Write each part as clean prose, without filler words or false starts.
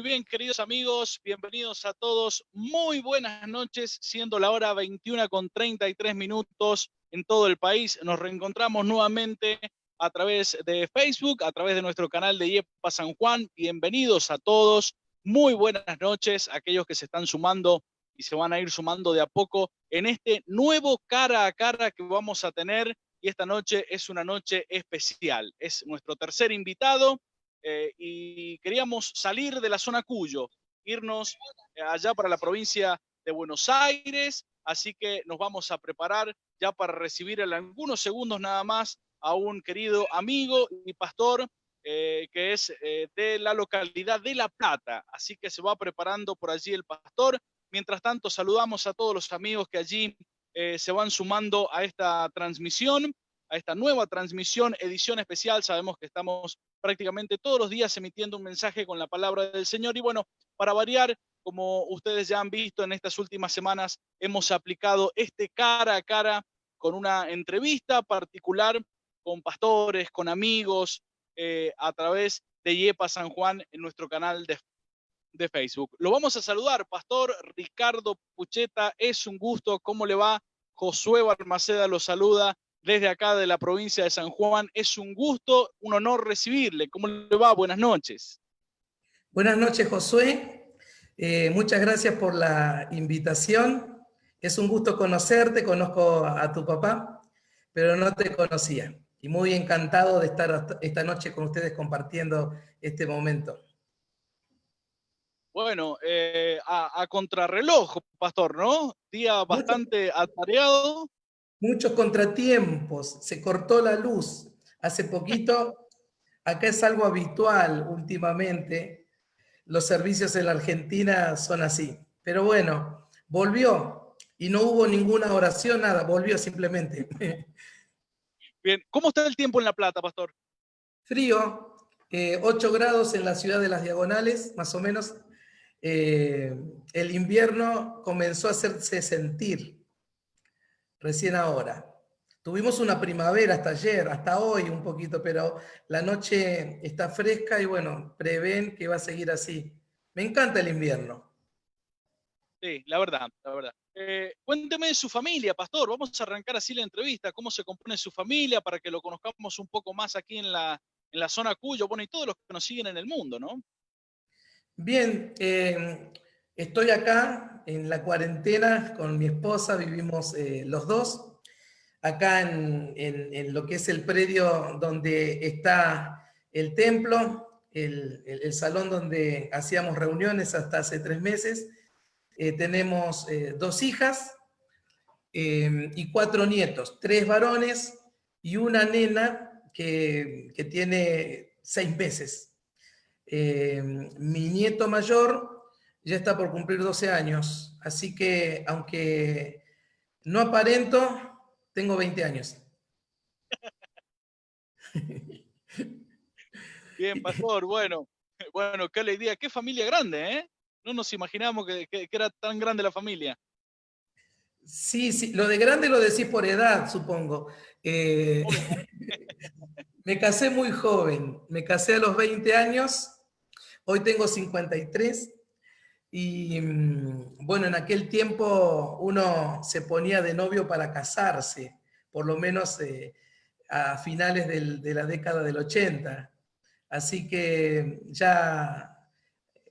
Muy bien, queridos amigos, bienvenidos a todos. Muy buenas noches, siendo la hora 21:33 en todo el país. Nos reencontramos nuevamente a través de Facebook, a través de nuestro canal de IEPA San Juan. Bienvenidos a todos. Muy buenas noches a aquellos que se están sumando y se van a ir sumando de a poco en este nuevo cara a cara que vamos a tener. Y esta noche es una noche especial. Es nuestro tercer invitado. Y queríamos salir de la zona Cuyo, irnos allá para la provincia de Buenos Aires, así que nos vamos a preparar ya para recibir en algunos segundos nada más a un querido amigo y pastor que es de la localidad de La Plata, así que se va preparando por allí el pastor. Mientras tanto, saludamos a todos los amigos que allí se van sumando a esta transmisión, a esta nueva transmisión, edición especial. Sabemos que estamos prácticamente todos los días emitiendo un mensaje con la palabra del Señor. Y bueno, para variar, como ustedes ya han visto en estas últimas semanas, hemos aplicado este cara a cara con una entrevista particular con pastores, con amigos, a través de IEPA San Juan en nuestro canal de Facebook. Lo vamos a saludar, Pastor Ricardo Pucheta, es un gusto. ¿Cómo le va? Josué Balmaceda lo saluda desde acá de la provincia de San Juan. Es un gusto, un honor recibirle. ¿Cómo le va? Buenas noches. Buenas noches, Josué. Muchas gracias por la invitación. Es un gusto conocerte, conozco a tu papá, pero no te conocía. Y muy encantado de estar esta noche con ustedes compartiendo este momento. Bueno, a contrarreloj, Pastor, ¿no? Día bastante atareado. Muchos contratiempos, se cortó la luz. Hace poquito, acá es algo habitual últimamente. Los servicios en la Argentina son así. Pero bueno, volvió y no hubo ninguna oración, nada, volvió simplemente. Bien, ¿cómo está el tiempo en La Plata, Pastor? Frío, 8 grados en la ciudad de Las Diagonales, más o menos. El invierno comenzó a hacerse sentir recién ahora. Tuvimos una primavera hasta ayer, hasta hoy un poquito, pero la noche está fresca y bueno, prevén que va a seguir así. Me encanta el invierno. Sí, la verdad, la verdad. Cuénteme de su familia, Pastor. Vamos a arrancar así la entrevista. ¿Cómo se compone su familia para que lo conozcamos un poco más aquí en la zona Cuyo? Bueno, y todos los que nos siguen en el mundo, ¿no? Bien, estoy acá en la cuarentena con mi esposa, vivimos los dos, acá en lo que es el predio donde está el templo, el salón donde hacíamos reuniones hasta hace 3 meses. Tenemos 2 hijas y 4 nietos, 3 varones y una nena que tiene 6 meses. Mi nieto mayor ya está por cumplir 12 años, así que aunque no aparento, tengo 20 años. Bien, Pastor. Bueno, bueno, qué alegría, qué familia grande, ¿eh? No nos imaginamos que era tan grande la familia. Sí, sí, lo de grande lo decís por edad, supongo. Eh, Me casé muy joven, me casé a los 20 años, hoy tengo 53 y bueno, en aquel tiempo uno se ponía de novio para casarse, por lo menos a finales de la década del 80. Así que ya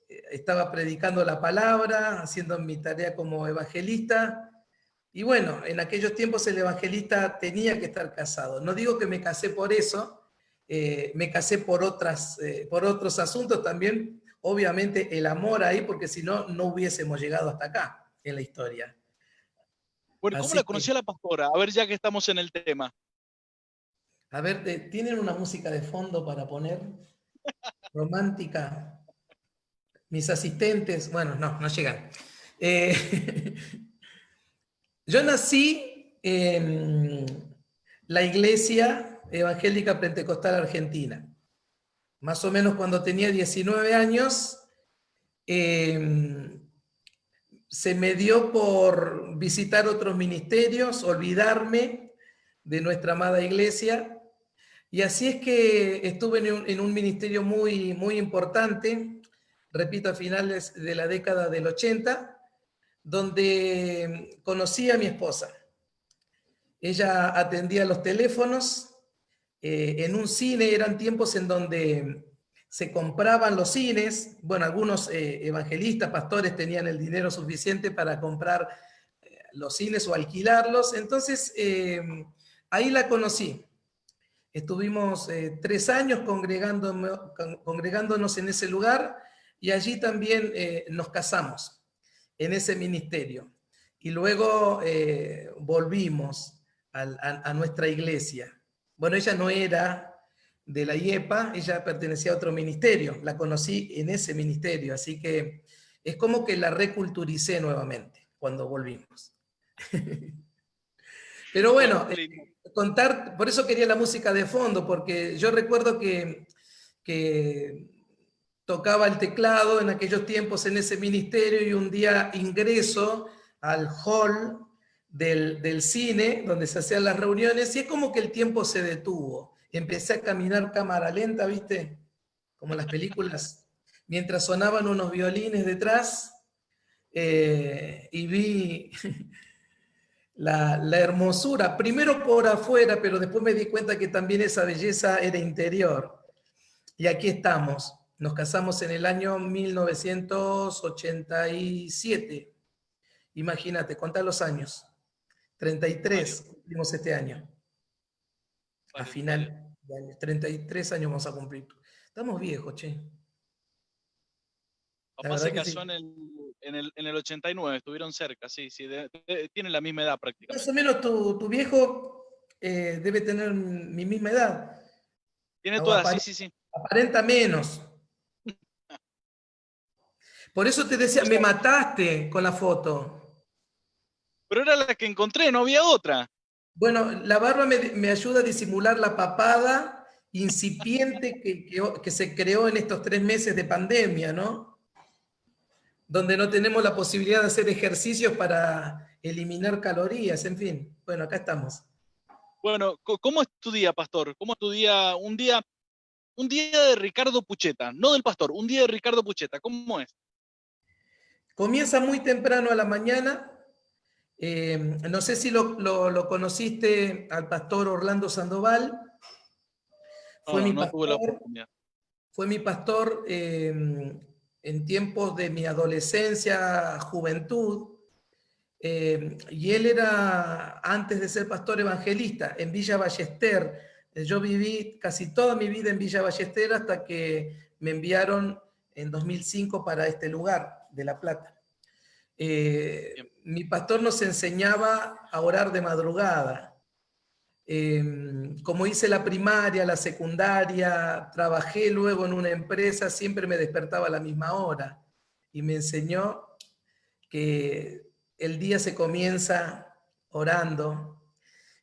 estaba predicando la palabra, haciendo mi tarea como evangelista. Y bueno, en aquellos tiempos el evangelista tenía que estar casado. No digo que me casé por eso, me casé por otros asuntos también. Obviamente el amor ahí, porque si no, no hubiésemos llegado hasta acá en la historia. Bueno, ¿cómo Así la que, conocí a la pastora? A ver, ya que estamos en el tema. a ver, ¿tienen una música de fondo para poner? Romántica. Mis asistentes, bueno, no llegan. Eh, yo nací en la Iglesia Evangélica Pentecostal Argentina. Más o menos cuando tenía 19 años, eh, se me dio por visitar otros ministerios, olvidarme de nuestra amada iglesia. Y así es que estuve en un ministerio muy, muy importante repito, a finales de la década del 80, donde conocí a mi esposa. Ella atendía los teléfonos en un cine, eran tiempos en donde se compraban los cines, bueno, algunos evangelistas, pastores tenían el dinero suficiente para comprar los cines o alquilarlos, entonces ahí la conocí. Estuvimos 3 años congregándonos en ese lugar y allí también nos casamos en ese ministerio. Y luego volvimos a nuestra iglesia. Bueno, ella no era de la IEPA, ella pertenecía a otro ministerio, la conocí en ese ministerio, así que es como que la reculturicé nuevamente cuando volvimos. Pero bueno, contar, por eso quería la música de fondo, porque yo recuerdo que tocaba el teclado en aquellos tiempos en ese ministerio y un día ingreso al hall del cine donde se hacían las reuniones y es como que el tiempo se detuvo. Empecé a caminar cámara lenta, ¿viste? Como las películas, mientras sonaban unos violines detrás y vi la hermosura, primero por afuera, pero después me di cuenta que también esa belleza era interior. Y aquí estamos. Nos casamos en el año 1987. Imagínate, contá los años. 33 cumplimos este año. A final de año. 33 años vamos a cumplir. Estamos viejos, che. Papá se casó sí. en el 89, estuvieron cerca, sí, tienen la misma edad prácticamente. Más o menos tu viejo debe tener mi misma edad. Tiene tu edad, sí. Aparenta menos. Por eso te decía, me mataste con la foto. Pero era la que encontré, no había otra. Bueno, la barba me ayuda a disimular la papada incipiente que se creó en estos 3 meses de pandemia, ¿no? Donde no tenemos la posibilidad de hacer ejercicios para eliminar calorías, en fin. Bueno, acá estamos. Bueno, ¿cómo es tu día, pastor? ¿Cómo es tu día? Un día de Ricardo Pucheta, no del pastor, un día de Ricardo Pucheta, ¿cómo es? Comienza muy temprano a la mañana. No sé si lo conociste al pastor Orlando Sandoval. No tuve la oportunidad. Fue mi pastor en tiempos de mi adolescencia, juventud. Y él era, antes de ser pastor, evangelista en Villa Ballester. Yo viví casi toda mi vida en Villa Ballester hasta que me enviaron en 2005 para este lugar de La Plata. Mi pastor nos enseñaba a orar de madrugada. Como hice la primaria, la secundaria, trabajé luego en una empresa, siempre me despertaba a la misma hora y me enseñó que el día se comienza orando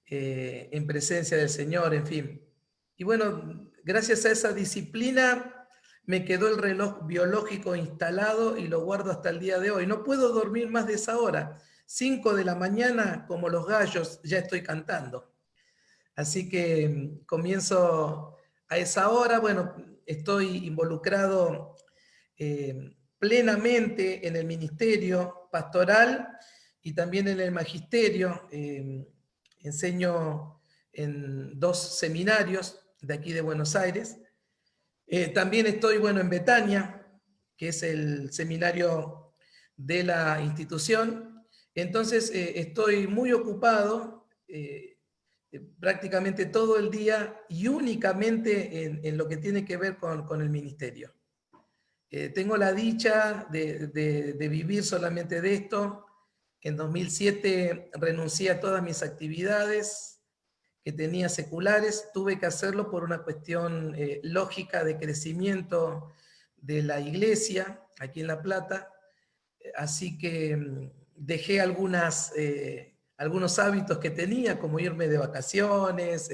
en presencia del Señor, en fin. Y bueno, gracias a esa disciplina me quedó el reloj biológico instalado y lo guardo hasta el día de hoy. No puedo dormir más de esa hora. 5 de la mañana, como los gallos, ya estoy cantando. Así que comienzo a esa hora. Bueno, estoy involucrado plenamente en el ministerio pastoral y también en el magisterio. Enseño en 2 seminarios de aquí de Buenos Aires. También estoy, bueno, en Betania, que es el seminario de la institución. Entonces, estoy muy ocupado prácticamente todo el día y únicamente en lo que tiene que ver con el ministerio. Tengo la dicha de vivir solamente de esto. En 2007 renuncié a todas mis actividades que tenía seculares, tuve que hacerlo por una cuestión lógica de crecimiento de la iglesia aquí en La Plata, así que dejé algunos hábitos que tenía, como irme de vacaciones,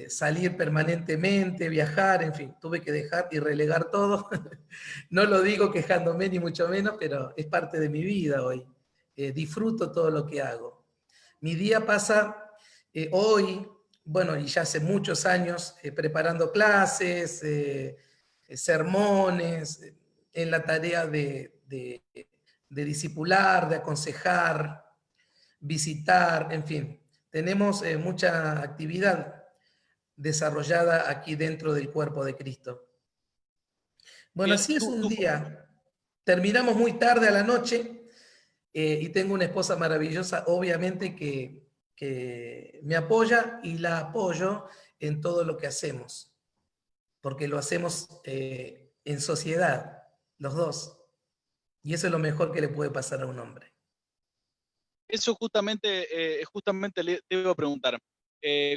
salir permanentemente, viajar, en fin, tuve que dejar y relegar todo. No lo digo quejándome ni mucho menos, pero es parte de mi vida hoy. Disfruto todo lo que hago. Mi día pasa hoy, bueno, y ya hace muchos años, preparando clases, sermones, en la tarea de discipular, de aconsejar, visitar, en fin. Tenemos mucha actividad desarrollada aquí dentro del cuerpo de Cristo. Bueno, Bien, así es un día. Terminamos muy tarde a la noche y tengo una esposa maravillosa, obviamente, que me apoya y la apoyo en todo lo que hacemos, porque lo hacemos en sociedad, los dos. Y eso es lo mejor que le puede pasar a un hombre. eso justamente te iba a preguntar.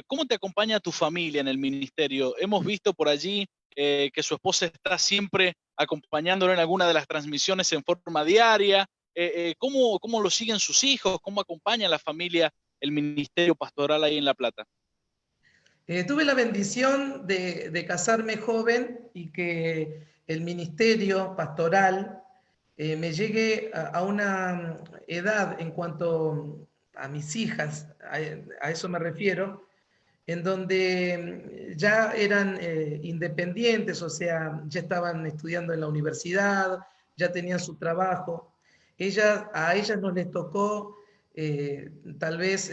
¿Cómo te acompaña tu familia en el ministerio? Hemos visto por allí que su esposa está siempre acompañándolo en alguna de las transmisiones en forma diaria. ¿Cómo lo siguen sus hijos? ¿Cómo acompaña a la familia el ministerio pastoral ahí en La Plata? Tuve la bendición de casarme joven y que el ministerio pastoral me llegue a una edad en cuanto a mis hijas, a eso me refiero, en donde ya eran independientes, o sea, ya estaban estudiando en la universidad, ya tenían su trabajo. A ellas no les tocó tal vez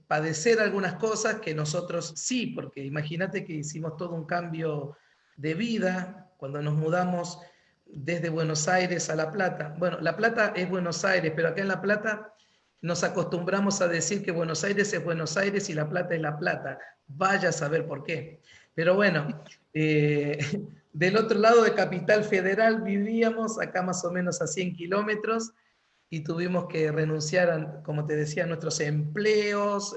padecer algunas cosas que nosotros sí, porque imagínate que hicimos todo un cambio de vida cuando nos mudamos desde Buenos Aires a La Plata. Bueno, La Plata es Buenos Aires, pero acá en La Plata nos acostumbramos a decir que Buenos Aires es Buenos Aires y La Plata es La Plata. Vaya a saber por qué. Pero bueno, del otro lado de Capital Federal vivíamos, acá más o menos a 100 kilómetros, y tuvimos que renunciar, como te decía, a nuestros empleos.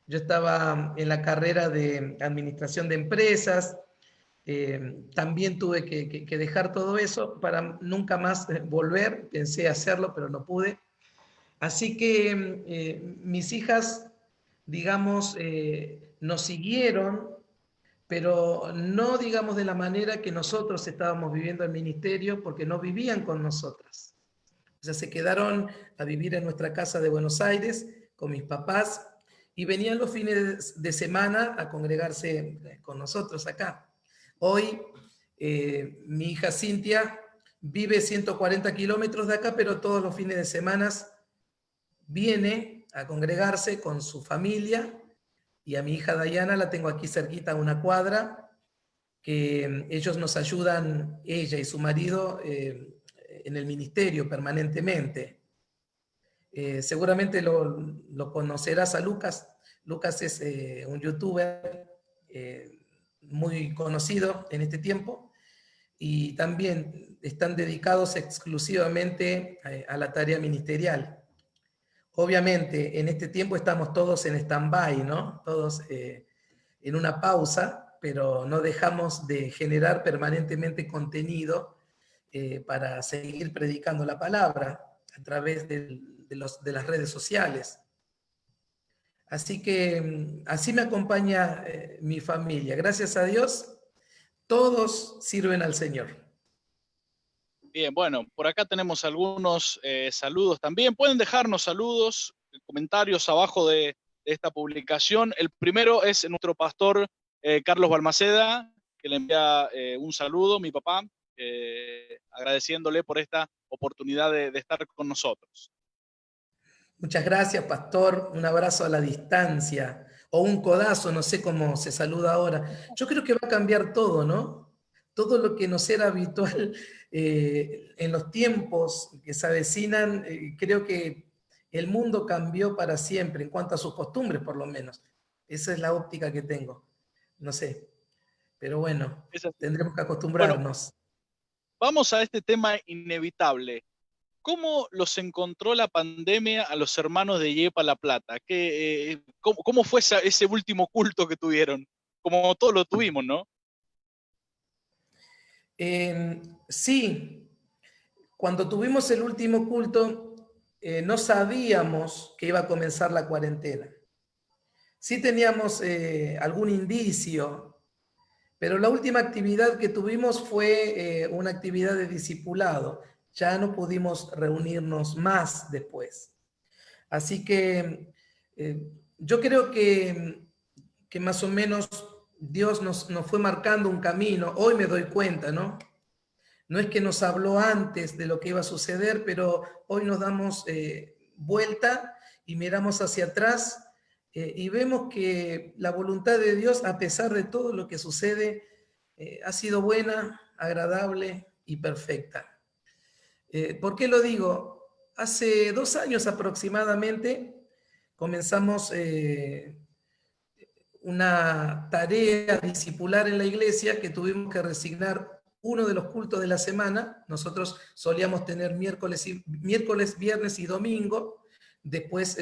Yo estaba en la carrera de administración de empresas. También tuve que dejar todo eso para nunca más volver. Pensé hacerlo, pero no pude. Así que mis hijas, digamos, nos siguieron, pero no, digamos, de la manera que nosotros estábamos viviendo el ministerio, porque no vivían con nosotras. O sea, se quedaron a vivir en nuestra casa de Buenos Aires con mis papás y venían los fines de semana a congregarse con nosotros acá. Hoy, mi hija Cintia vive 140 kilómetros de acá, pero todos los fines de semana viene a congregarse con su familia, y a mi hija Dayana la tengo aquí cerquita a una cuadra, que ellos nos ayudan, ella y su marido, en el ministerio permanentemente. Seguramente lo conocerás a Lucas. Lucas es un youtuber muy conocido en este tiempo, y también están dedicados exclusivamente a la tarea ministerial. Obviamente, en este tiempo estamos todos en stand-by, ¿no? Todos en una pausa, pero no dejamos de generar permanentemente contenido para seguir predicando la palabra a través de las redes sociales. Así que así me acompaña mi familia. Gracias a Dios, todos sirven al Señor. Bien, bueno, por acá tenemos algunos saludos también. Pueden dejarnos saludos, comentarios abajo de esta publicación. El primero es nuestro pastor Carlos Balmaceda, que le envía un saludo, mi papá, agradeciéndole por esta oportunidad de estar con nosotros. Muchas gracias, pastor. Un abrazo a la distancia o un codazo, no sé cómo se saluda ahora. Yo creo que va a cambiar todo, ¿no? Todo lo que nos era habitual en los tiempos que se avecinan, creo que el mundo cambió para siempre en cuanto a sus costumbres, por lo menos. Esa es la óptica que tengo. No sé, pero bueno, Es así. tendremos que Bueno, acostumbrarnos. vamos a este tema inevitable. ¿Cómo los encontró la pandemia a los hermanos de Yepa La Plata? ¿Cómo fue ese último culto que tuvieron? Como todos lo tuvimos, ¿no? Sí, cuando tuvimos el último culto, no sabíamos que iba a comenzar la cuarentena. Sí teníamos algún indicio, pero la última actividad que tuvimos fue una actividad de discipulado. Ya no pudimos reunirnos más después. Así que yo creo que más o menos Dios nos fue marcando un camino. Hoy me doy cuenta, ¿no? no es que nos habló antes de lo que iba a suceder, pero hoy nos damos vuelta y miramos hacia atrás y vemos que la voluntad de Dios, a pesar de todo lo que sucede, ha sido buena, agradable y perfecta. ¿Por qué lo digo? Hace 2 años aproximadamente comenzamos una tarea discipular en la iglesia que tuvimos que resignar uno de los cultos de la semana. Nosotros solíamos tener miércoles, viernes y domingo, después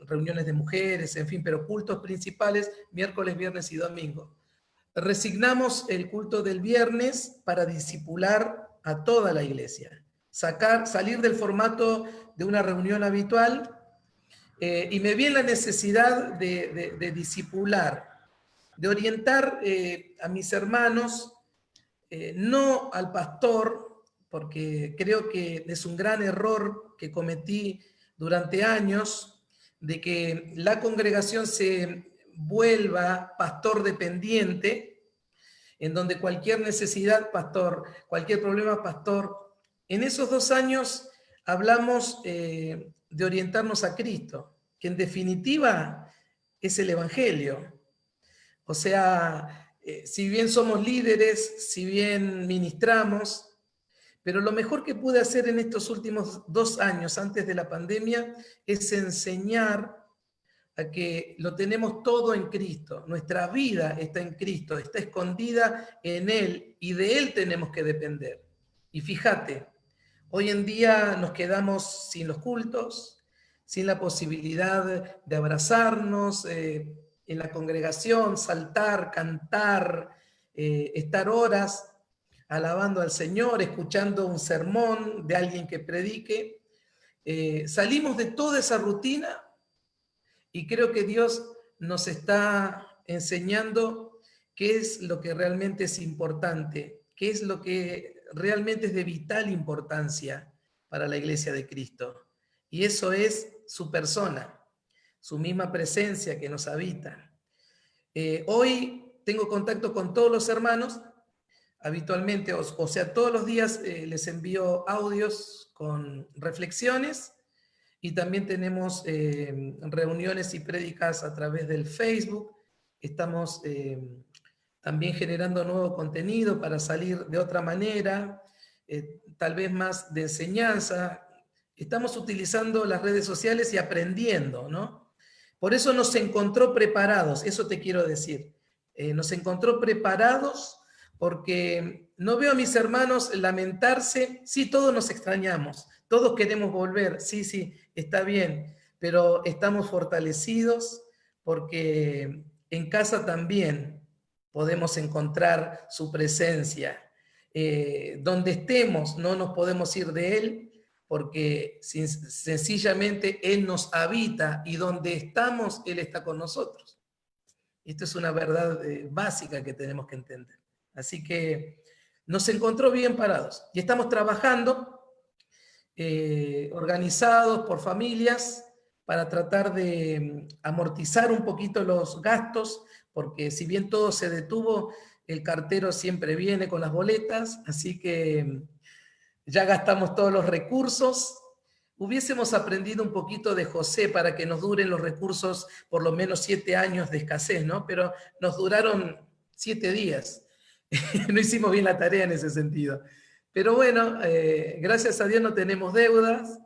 reuniones de mujeres, en fin, pero cultos principales, miércoles, viernes y domingo. Resignamos el culto del viernes para discipular a toda la iglesia, salir del formato de una reunión habitual, y me vi en la necesidad de discipular, de orientar a mis hermanos, no al pastor, porque creo que es un gran error que cometí durante años, de que la congregación se vuelva pastor dependiente, en donde cualquier necesidad, pastor, cualquier problema, pastor. En esos 2 años hablamos de orientarnos a Cristo, que en definitiva es el Evangelio. O sea, si bien somos líderes, si bien ministramos, pero lo mejor que pude hacer en estos últimos 2 años antes de la pandemia es enseñar a que lo tenemos todo en Cristo. Nuestra vida está en Cristo, está escondida en Él y de Él tenemos que depender. Y fíjate, hoy en día nos quedamos sin los cultos, sin la posibilidad de abrazarnos en la congregación, saltar, cantar, estar horas alabando al Señor, escuchando un sermón de alguien que predique. Salimos de toda esa rutina y creo que Dios nos está enseñando qué es lo que realmente es importante, qué es lo que realmente es de vital importancia para la iglesia de Cristo. Y eso es su persona, su misma presencia que nos habita. Hoy tengo contacto con todos los hermanos, habitualmente, o sea, todos los días les envío audios con reflexiones y también tenemos reuniones y prédicas a través del Facebook. Estamos también generando nuevo contenido para salir de otra manera, tal vez más de enseñanza. Estamos utilizando las redes sociales y aprendiendo, ¿no? Por eso nos encontró preparados, eso te quiero decir. Nos encontró preparados porque no veo a mis hermanos lamentarse. Sí, todos nos extrañamos, todos queremos volver, sí, está bien, pero estamos fortalecidos porque en casa también podemos encontrar su presencia. Donde estemos no nos podemos ir de Él porque sencillamente Él nos habita y donde estamos Él está con nosotros. Esto es una verdad básica que tenemos que entender. Así que nos encontró bien parados y estamos trabajando organizados por familias para tratar de amortizar un poquito los gastos, porque si bien todo se detuvo, el cartero siempre viene con las boletas, así que ya gastamos todos los recursos. Hubiésemos aprendido un poquito de José para que nos duren los recursos por lo menos 7 años de escasez, ¿no? Pero nos duraron 7 días. No hicimos bien la tarea en ese sentido. Pero bueno, gracias a Dios no tenemos deudas,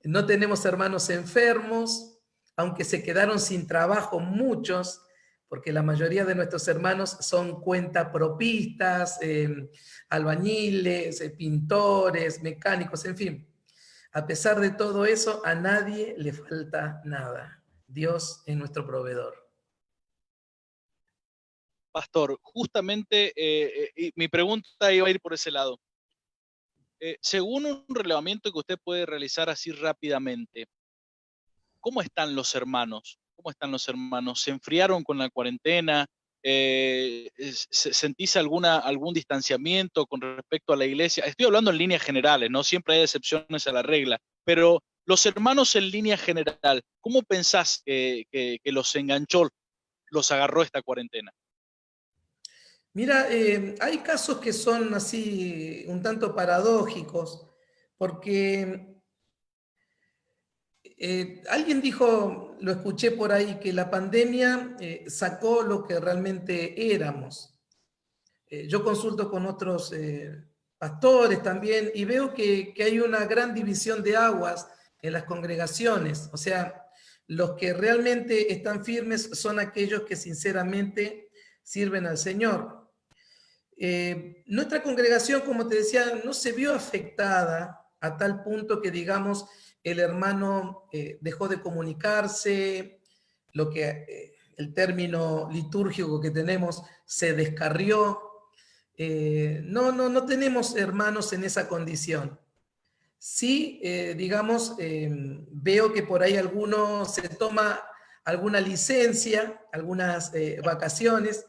no tenemos hermanos enfermos, aunque se quedaron sin trabajo muchos, porque la mayoría de nuestros hermanos son cuentapropistas, albañiles, pintores, mecánicos, en fin. A pesar de todo eso, a nadie le falta nada. Dios es nuestro proveedor. Pastor, justamente mi pregunta iba a ir por ese lado. Según un relevamiento que usted puede realizar así rápidamente, ¿cómo están los hermanos? ¿Cómo están los hermanos? ¿Se enfriaron con la cuarentena? ¿Sentís algún distanciamiento con respecto a la iglesia? Estoy hablando en líneas generales, ¿no? Siempre hay excepciones a la regla, pero los hermanos en línea general, ¿cómo pensás que los enganchó, los agarró esta cuarentena? Mira, hay casos que son así un tanto paradójicos, porque alguien dijo, lo escuché por ahí, que la pandemia sacó lo que realmente éramos. Yo consulto con otros pastores también y veo que hay una gran división de aguas en las congregaciones. O sea, los que realmente están firmes son aquellos que sinceramente sirven al Señor. Nuestra congregación, como te decía, no se vio afectada a tal punto que, digamos, el hermano dejó de comunicarse, lo que el término litúrgico que tenemos se descarrió. No tenemos hermanos en esa condición. Sí, digamos, veo que por ahí alguno se toma alguna licencia, algunas vacaciones,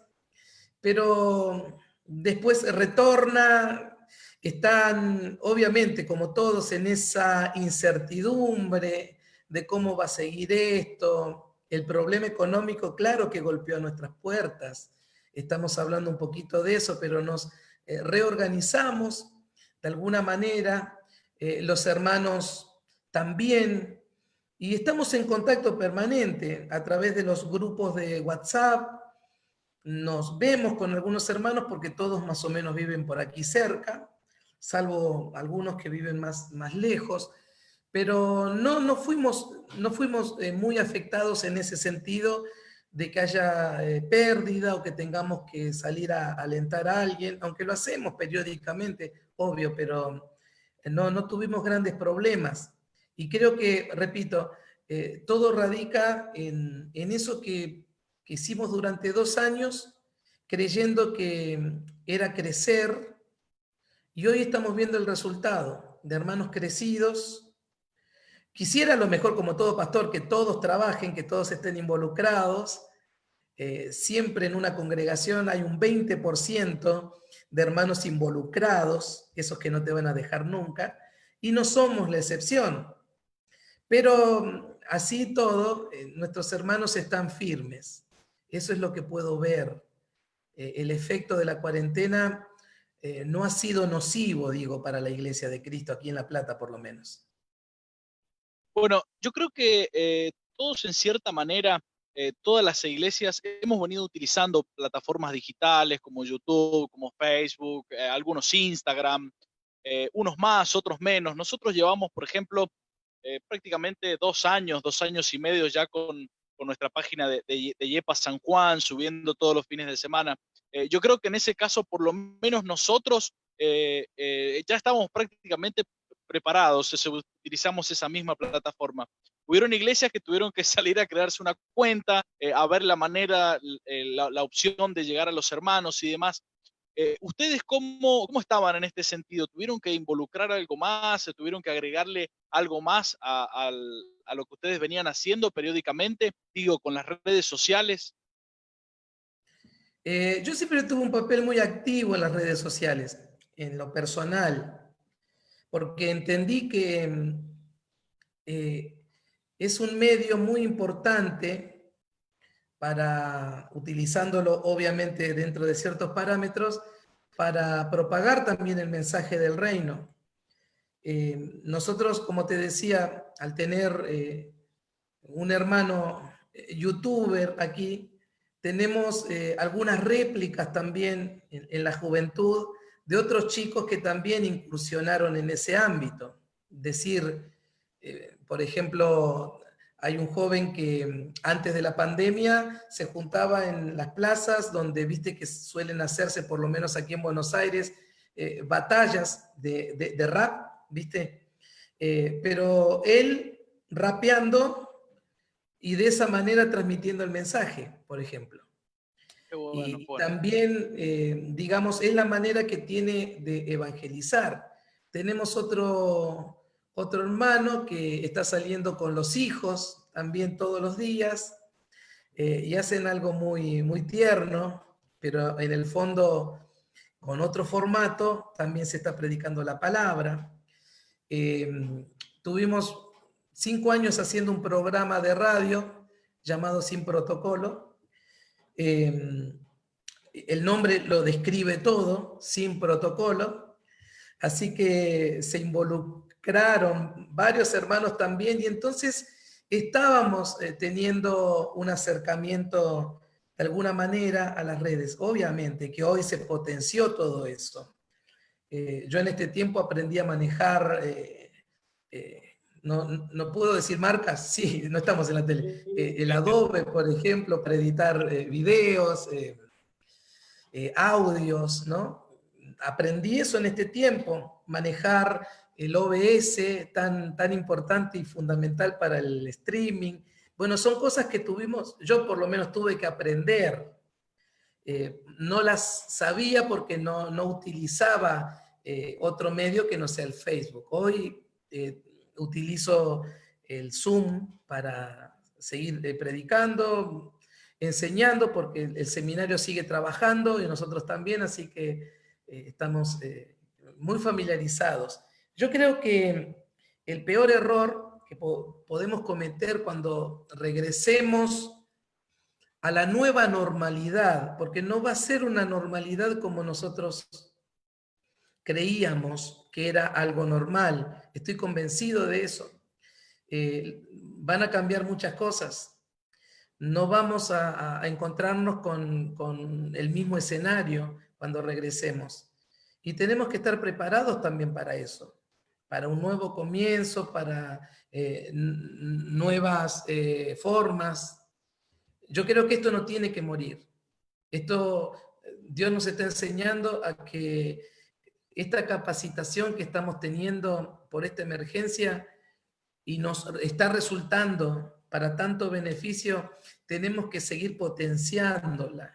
pero después retorna, están obviamente como todos en esa incertidumbre de cómo va a seguir esto, el problema económico claro que golpeó nuestras puertas, estamos hablando un poquito de eso, pero nos reorganizamos de alguna manera, los hermanos también, y estamos en contacto permanente a través de los grupos de WhatsApp, nos vemos con algunos hermanos porque todos más o menos viven por aquí cerca, salvo algunos que viven más lejos, pero no fuimos muy afectados en ese sentido de que haya pérdida o que tengamos que salir a alentar a alguien, aunque lo hacemos periódicamente, obvio, pero no tuvimos grandes problemas. Y creo que, repito, todo radica en eso que hicimos durante 2 años, creyendo que era crecer, y hoy estamos viendo el resultado de hermanos crecidos. Quisiera lo mejor, como todo pastor, que todos trabajen, que todos estén involucrados. Siempre en una congregación hay un 20% de hermanos involucrados, esos que no te van a dejar nunca, y no somos la excepción. Pero así todo, nuestros hermanos están firmes. Eso es lo que puedo ver. El efecto de la cuarentena no ha sido nocivo, digo, para la Iglesia de Cristo, aquí en La Plata por lo menos. Bueno, yo creo que todos en cierta manera, todas las iglesias hemos venido utilizando plataformas digitales como YouTube, como Facebook, algunos Instagram, unos más, otros menos. Nosotros llevamos, por ejemplo, prácticamente 2 años, 2 años y medio ya con nuestra página de Yepa San Juan, subiendo todos los fines de semana. Yo creo que en ese caso, por lo menos nosotros ya estamos prácticamente preparados, utilizamos esa misma plataforma. Hubieron iglesias que tuvieron que salir a crearse una cuenta, a ver la manera, la opción de llegar a los hermanos y demás. ¿Ustedes cómo estaban en este sentido? ¿Tuvieron que involucrar algo más? ¿Se tuvieron que agregarle algo más a lo que ustedes venían haciendo periódicamente? Digo, con las redes sociales. Yo siempre tuve un papel muy activo en las redes sociales, en lo personal, porque entendí que eh, es un medio muy importante para, utilizándolo obviamente dentro de ciertos parámetros, para propagar también el mensaje del reino. Nosotros, como te decía, al tener un hermano youtuber aquí, tenemos algunas réplicas también en la juventud de otros chicos que también incursionaron en ese ámbito. Decir, por ejemplo, hay un joven que antes de la pandemia se juntaba en las plazas donde viste que suelen hacerse, por lo menos aquí en Buenos Aires, batallas de rap, viste. Pero él rapeando y de esa manera transmitiendo el mensaje, por ejemplo. Qué bueno, qué Y bueno. también, digamos, es la manera que tiene de evangelizar. Tenemos otro hermano que está saliendo con los hijos también todos los días y hacen algo muy tierno, pero en el fondo, con otro formato, también se está predicando la palabra. Eh, Tuvimos 5 años haciendo un programa de radio llamado Sin Protocolo. Eh, el nombre lo describe todo, sin protocolo, así que se involucraron varios hermanos también, y entonces estábamos teniendo un acercamiento de alguna manera a las redes. Obviamente que hoy se potenció todo eso. Yo en este tiempo aprendí a manejar, no puedo decir marcas, sí, no estamos en la tele, el Adobe, por ejemplo, para editar videos, audios, ¿no? Aprendí eso en este tiempo, manejar el OBS tan importante y fundamental para el streaming. Bueno, son cosas que tuvimos, yo por lo menos tuve que aprender. No las sabía porque no utilizaba otro medio que no sea el Facebook. Hoy utilizo el Zoom para seguir predicando, enseñando, porque el seminario sigue trabajando y nosotros también, así que estamos muy familiarizados. Yo creo que el peor error que podemos cometer cuando regresemos a la nueva normalidad, porque no va a ser una normalidad como nosotros creíamos que era algo normal. Estoy convencido de eso. Van a cambiar muchas cosas. No vamos a encontrarnos con el mismo escenario cuando regresemos. Y tenemos que estar preparados también para eso, para un nuevo comienzo, para nuevas formas. Yo creo que esto no tiene que morir. Esto, Dios nos está enseñando a que esta capacitación que estamos teniendo por esta emergencia y nos está resultando para tanto beneficio, tenemos que seguir potenciándola,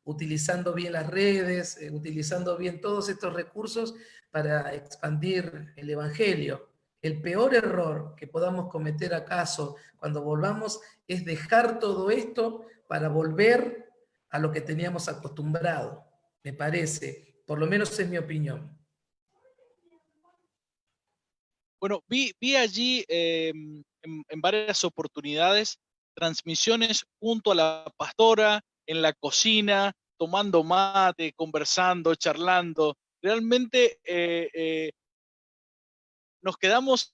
utilizando bien las redes, utilizando bien todos estos recursos para expandir el Evangelio. El peor error que podamos cometer acaso cuando volvamos es dejar todo esto para volver a lo que teníamos acostumbrado, me parece, por lo menos es mi opinión. Bueno, vi allí en varias oportunidades transmisiones junto a la pastora en la cocina, tomando mate, conversando, charlando. Realmente nos quedamos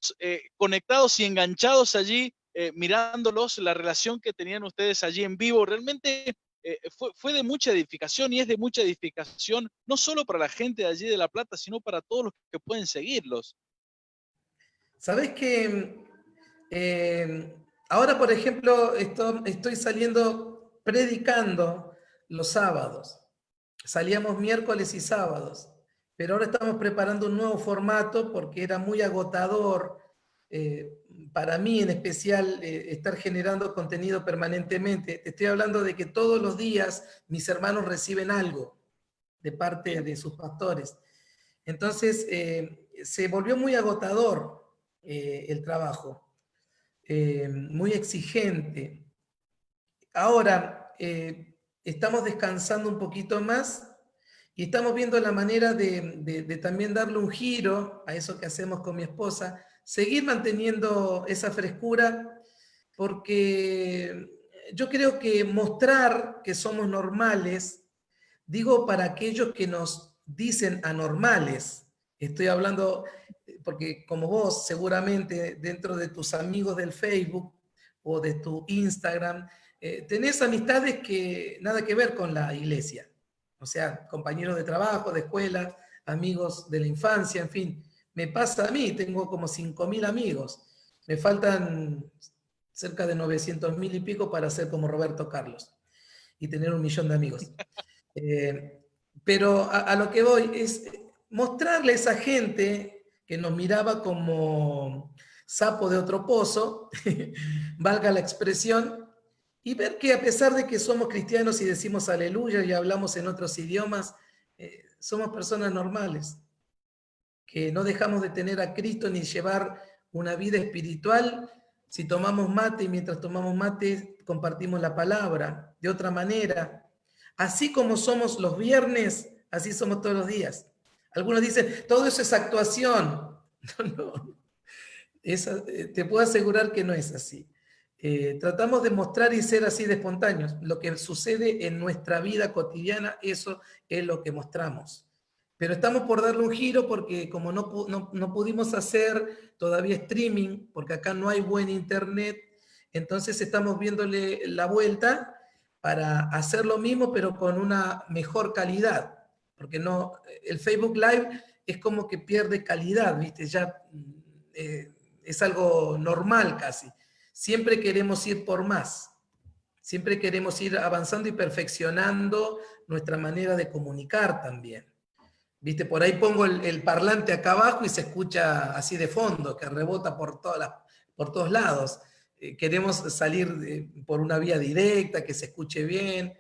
conectados y enganchados allí, mirándolos, la relación que tenían ustedes allí en vivo. Realmente fue de mucha edificación, y es de mucha edificación, no solo para la gente de allí de La Plata, sino para todos los que pueden seguirlos. ¿Sabés que ahora, por ejemplo, estoy saliendo predicando los sábados? Salíamos miércoles y sábados, pero ahora estamos preparando un nuevo formato porque era muy agotador para mí en especial estar generando contenido permanentemente. Te estoy hablando de que todos los días mis hermanos reciben algo de parte de sus pastores. Entonces se volvió muy agotador el trabajo, muy exigente. Ahora estamos descansando un poquito más y estamos viendo la manera de también darle un giro a eso que hacemos con mi esposa, seguir manteniendo esa frescura, porque yo creo que mostrar que somos normales, digo para aquellos que nos dicen anormales, estoy hablando porque como vos seguramente dentro de tus amigos del Facebook o de tu Instagram, tenés amistades que nada que ver con la iglesia, o sea, compañeros de trabajo, de escuela, amigos de la infancia, en fin. Me pasa a mí, tengo como 5.000 amigos, me faltan cerca de 900.000 y pico para ser como Roberto Carlos y tener 1.000.000 de amigos. Pero a lo que voy es mostrarle a esa gente que nos miraba como sapo de otro pozo, valga la expresión, y ver que a pesar de que somos cristianos y decimos aleluya y hablamos en otros idiomas, somos personas normales, que no dejamos de tener a Cristo ni llevar una vida espiritual. Si tomamos mate y mientras tomamos mate compartimos la palabra de otra manera. Así como somos los viernes, así somos todos los días. Algunos dicen, todo eso es actuación. No, no. Te puedo asegurar que no es así. Tratamos de mostrar y ser así de espontáneos. Lo que sucede en nuestra vida cotidiana, eso es lo que mostramos. Pero estamos por darle un giro porque como no pudimos hacer todavía streaming, porque acá no hay buen internet, entonces estamos viéndole la vuelta para hacer lo mismo, pero con una mejor calidad. Porque no, el Facebook Live es como que pierde calidad, ¿viste? Ya es algo normal casi. Siempre queremos ir por más. Siempre queremos ir avanzando y perfeccionando nuestra manera de comunicar también. ¿Viste? Por ahí pongo el parlante acá abajo y se escucha así de fondo, que rebota por todos lados. Queremos salir por una vía directa, que se escuche bien.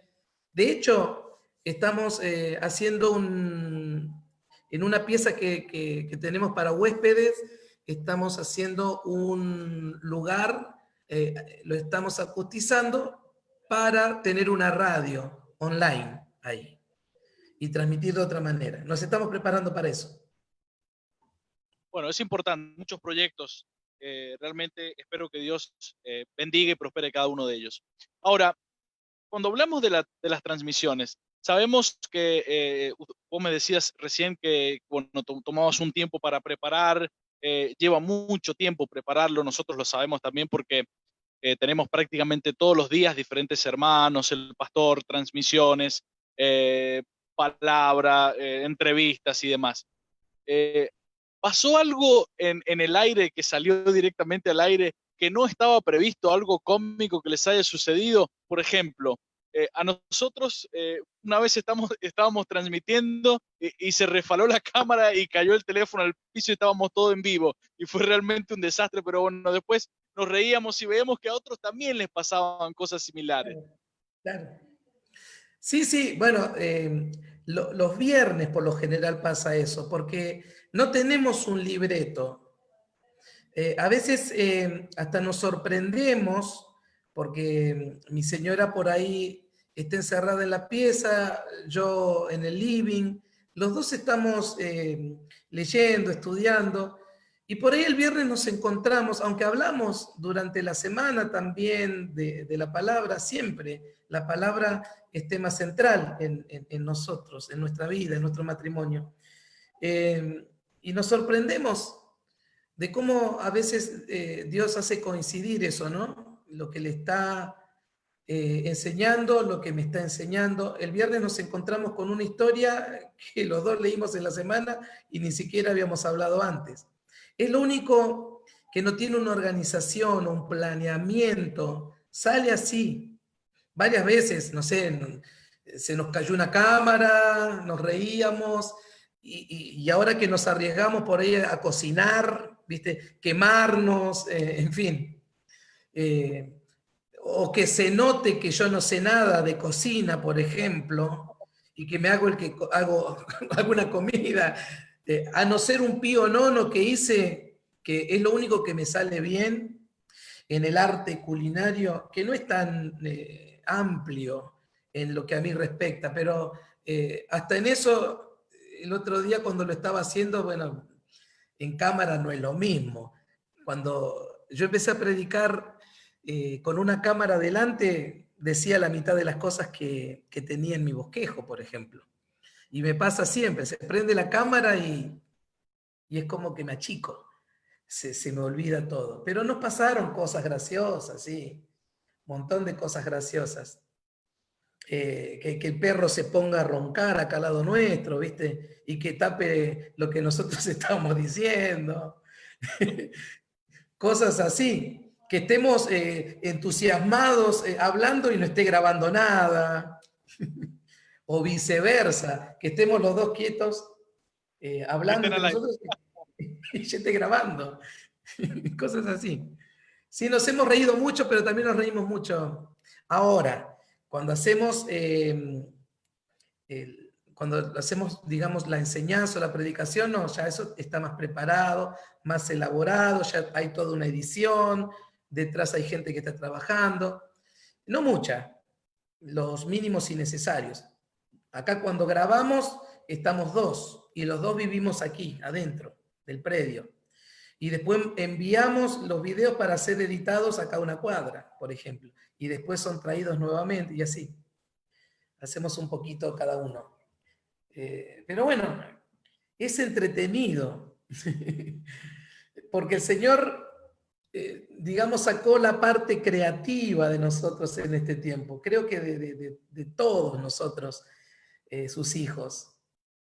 De hecho, estamos haciendo en una pieza que tenemos para huéspedes, estamos haciendo un lugar, lo estamos acustizando para tener una radio online ahí y transmitir de otra manera. Nos estamos preparando para eso. Bueno, es importante, muchos proyectos. Realmente espero que Dios bendiga y prospere cada uno de ellos. Ahora, cuando hablamos de las transmisiones, sabemos que vos me decías recién que bueno, tomabas un tiempo para preparar, lleva mucho tiempo prepararlo, nosotros lo sabemos también porque tenemos prácticamente todos los días diferentes hermanos, el pastor, transmisiones, eh, palabra, entrevistas y demás. Eh, ¿Pasó algo en el aire que salió directamente al aire que no estaba previsto, algo cómico que les haya sucedido? Por ejemplo, a nosotros una vez estábamos transmitiendo y se refaló la cámara y cayó el teléfono al piso y estábamos todos en vivo y fue realmente un desastre, pero bueno, después nos reíamos y veíamos que a otros también les pasaban cosas similares. Claro. Sí, sí, bueno, los viernes por lo general pasa eso, porque no tenemos un libreto. A veces hasta nos sorprendemos porque mi señora por ahí está encerrada en la pieza, yo en el living, los dos estamos leyendo, estudiando, y por ahí el viernes nos encontramos, aunque hablamos durante la semana también de la palabra, siempre la palabra es tema central en nosotros, en nuestra vida, en nuestro matrimonio. Y nos sorprendemos de cómo a veces Dios hace coincidir eso, ¿no? Lo que le está enseñando, lo que me está enseñando. El viernes nos encontramos con una historia que los dos leímos en la semana y ni siquiera habíamos hablado antes. Es lo único que no tiene una organización, un planeamiento, sale así. Varias veces, no sé, se nos cayó una cámara, nos reíamos, y ahora que nos arriesgamos por ahí a cocinar, ¿viste? Quemarnos, en fin. O que se note que yo no sé nada de cocina, por ejemplo, y que me hago el que hago alguna comida, a no ser un pío nono que hice, que es lo único que me sale bien en el arte culinario, que no es tan amplio en lo que a mí respecta, pero hasta en eso, el otro día cuando lo estaba haciendo, bueno, en cámara no es lo mismo. Cuando yo empecé a predicar con una cámara delante, decía la mitad de las cosas que tenía en mi bosquejo, por ejemplo. Y me pasa siempre, se prende la cámara y es como que me achico, se me olvida todo. Pero nos pasaron cosas graciosas, sí, un montón de cosas graciosas. Que el perro se ponga a roncar acá al lado nuestro, ¿viste? Y que tape lo que nosotros estábamos diciendo. Cosas así. Que estemos entusiasmados hablando y no esté grabando nada. O viceversa, que estemos los dos quietos hablando entre nosotros y yo esté grabando. Cosas así. Sí, nos hemos reído mucho, pero también nos reímos mucho. Ahora, cuando hacemos, cuando hacemos, digamos, la enseñanza o la predicación, no, ya eso está más preparado, más elaborado, ya hay toda una edición, detrás hay gente que está trabajando. No mucha, los mínimos y necesarios. Acá cuando grabamos estamos dos y los dos vivimos aquí, adentro del predio. Y después enviamos los videos para ser editados acá a una cuadra, por ejemplo. Y después son traídos nuevamente y así. Hacemos un poquito cada uno. Pero bueno, es entretenido. Porque el Señor, digamos, sacó la parte creativa de nosotros en este tiempo. Creo que de todos nosotros, sus hijos.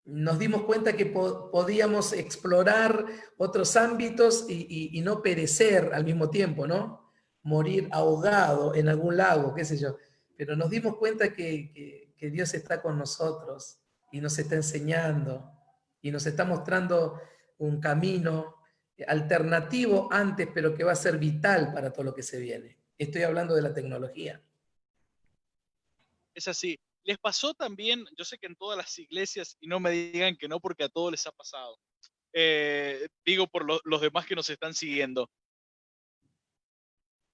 Nos dimos cuenta que podíamos explorar otros ámbitos y no perecer al mismo tiempo, ¿no? Morir ahogado en algún lago, qué sé yo. Pero nos dimos cuenta que Dios está con nosotros y nos está enseñando y nos está mostrando un camino alternativo antes, pero que va a ser vital para todo lo que se viene. Estoy hablando de la tecnología. Es así. ¿Les pasó también? Yo sé que en todas las iglesias, y no me digan que no, porque a todos les ha pasado. Digo por los demás que nos están siguiendo.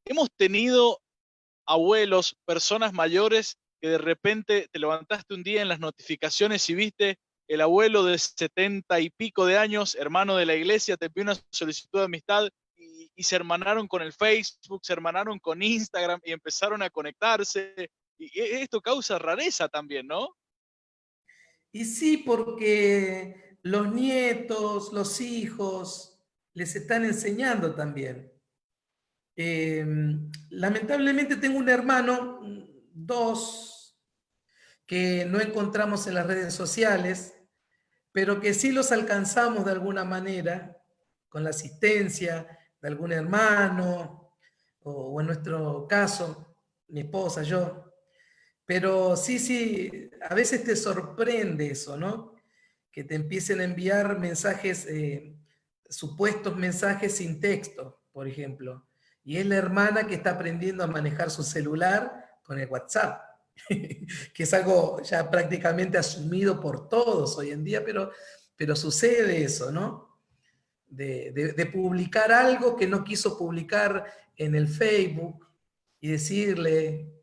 Hemos tenido abuelos, personas mayores, que de repente te levantaste un día en las notificaciones y viste el abuelo de 70 y pico de años, hermano de la iglesia, te envió una solicitud de amistad y se hermanaron con el Facebook, se hermanaron con Instagram y empezaron a conectarse. Y esto causa rareza también, ¿no? Y sí, porque los nietos, los hijos, les están enseñando también. Lamentablemente tengo un hermano, dos, que no encontramos en las redes sociales, pero que sí los alcanzamos de alguna manera, con la asistencia de algún hermano, o en nuestro caso, mi esposa, yo. Pero sí, sí, a veces te sorprende eso, ¿no? Que te empiecen a enviar mensajes, supuestos mensajes sin texto, por ejemplo. Y es la hermana que está aprendiendo a manejar su celular con el WhatsApp, que es algo ya prácticamente asumido por todos hoy en día, pero sucede eso, ¿no? De publicar algo que no quiso publicar en el Facebook y decirle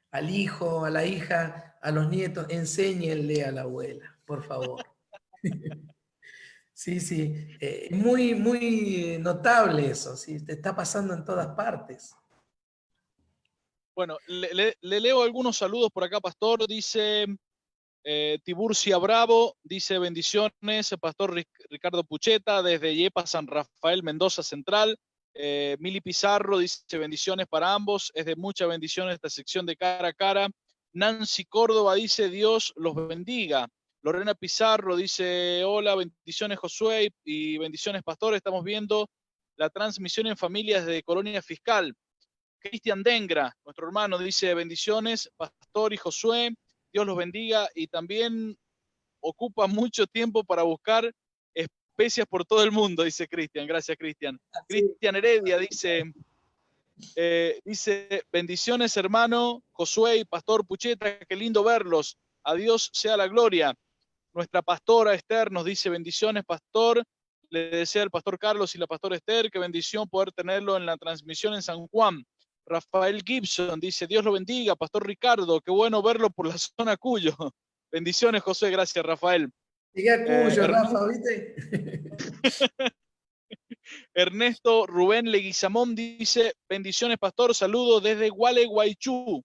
al hijo, a la hija, a los nietos, enséñenle a la abuela, por favor. Sí, sí, muy, muy notable eso, ¿sí? Te está pasando en todas partes. Bueno, le leo algunos saludos por acá, Pastor. Dice Tiburcia Bravo, dice bendiciones, Pastor Ricardo Pucheta, desde Yepa, San Rafael, Mendoza Central. Mili Pizarro dice bendiciones para ambos, es de mucha bendición esta sección de cara a cara. Nancy Córdoba dice Dios los bendiga. Lorena Pizarro dice hola, bendiciones Josué y bendiciones Pastor, estamos viendo la transmisión en familias de Colonia Fiscal. Cristian Dengra, nuestro hermano, dice bendiciones, Pastor y Josué, Dios los bendiga y también ocupa mucho tiempo para buscar especias por todo el mundo, dice Cristian. Gracias, Cristian. Sí. Cristian Heredia dice bendiciones, hermano Josué y Pastor Pucheta, qué lindo verlos. A Dios sea la gloria. Nuestra pastora Esther nos dice bendiciones, Pastor. Le desea al Pastor Carlos y la Pastora Esther, qué bendición poder tenerlo en la transmisión en San Juan. Rafael Gibson dice, Dios lo bendiga, Pastor Ricardo, qué bueno verlo por la zona Cuyo. Bendiciones, José, gracias, Rafael. Llegué a Cuyo, Ernesto, Rafa, ¿viste? Ernesto Rubén Leguizamón dice, bendiciones, Pastor, saludos desde Gualeguaychú.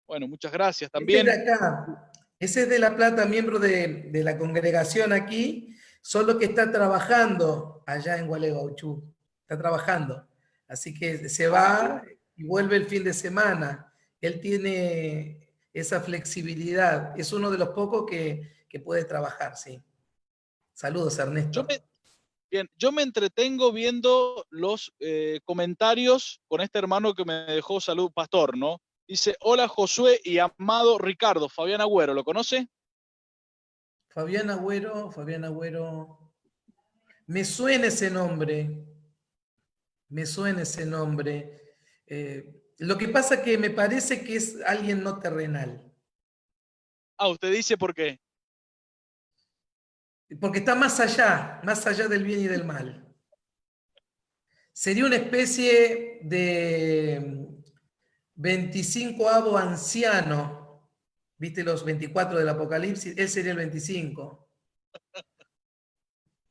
Bueno, muchas gracias Este es de también. acá. Ese es de La Plata, miembro de la congregación aquí, solo que está trabajando allá en Gualeguaychú. Está trabajando. Así que se va y vuelve el fin de semana. Él tiene esa flexibilidad. Es uno de los pocos que puede trabajar, sí. Saludos, Yo Ernesto. me, bien, yo me entretengo viendo los comentarios con este hermano que me dejó salud, Pastor, ¿no? Dice, hola Josué y amado Ricardo, Fabián Agüero, ¿lo conoce? Fabián Agüero. Me suena ese nombre. Me suena ese nombre. Lo que pasa que me parece que es alguien no terrenal, Ah, usted dice por qué. porque está más allá del bien y del mal. Sería una especie de 25avo anciano, ¿viste los 24 del Apocalipsis? Él sería el 25.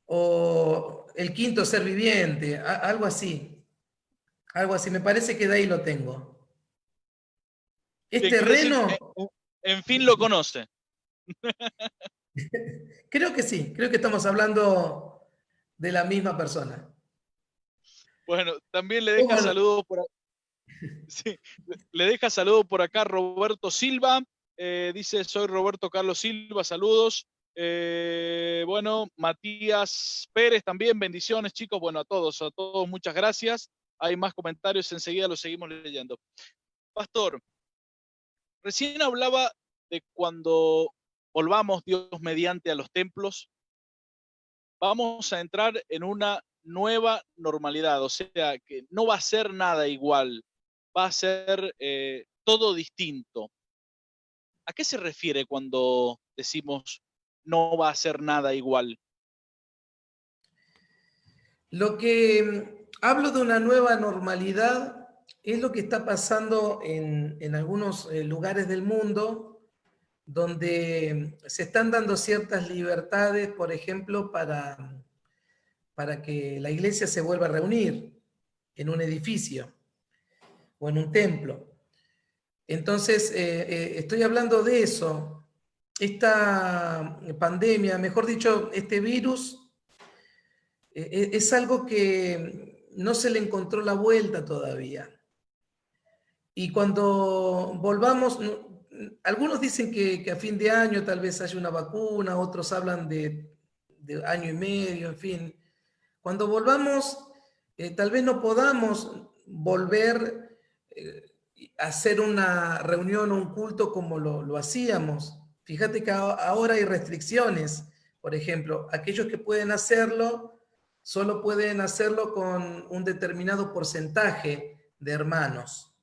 O el quinto ser viviente, algo así. Algo así, me parece que de ahí lo tengo. ¿Es Que quiere decir, terreno? en fin lo conoce. Creo que sí, creo que estamos hablando de la misma persona. Bueno, también le deja ¿Cómo? saludos por, sí, le deja saludos por acá Roberto Silva. Dice, soy Roberto Carlos Silva, saludos. Bueno, Matías Pérez también, bendiciones chicos. Bueno, a todos muchas gracias. Hay más comentarios, enseguida los seguimos leyendo. Pastor, recién hablaba de cuando volvamos Dios mediante a los templos, vamos a entrar en una nueva normalidad, o sea que no va a ser nada igual, va a ser todo distinto. ¿A qué se refiere cuando decimos no va a ser nada igual? Lo que hablo de una nueva normalidad es lo que está pasando en algunos lugares del mundo donde se están dando ciertas libertades, por ejemplo, para que la iglesia se vuelva a reunir en un edificio o en un templo. Entonces, estoy hablando de eso. Esta pandemia, mejor dicho, este virus, es algo que no se le encontró la vuelta todavía. Y cuando volvamos, algunos dicen que a fin de año tal vez haya una vacuna, otros hablan de año y medio, en fin. Cuando volvamos, tal vez no podamos volver a hacer una reunión o un culto como lo hacíamos. Fíjate que ahora hay restricciones. Por ejemplo, aquellos que pueden hacerlo, solo pueden hacerlo con un determinado porcentaje de hermanos,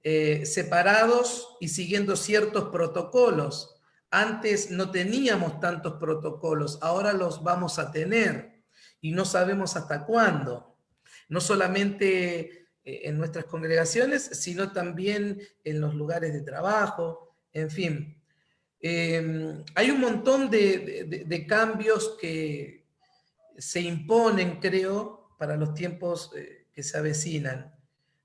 separados y siguiendo ciertos protocolos. Antes no teníamos tantos protocolos, ahora los vamos a tener y no sabemos hasta cuándo. No solamente en nuestras congregaciones, sino también en los lugares de trabajo, en fin. Hay un montón de cambios que se imponen, creo, para los tiempos que se avecinan.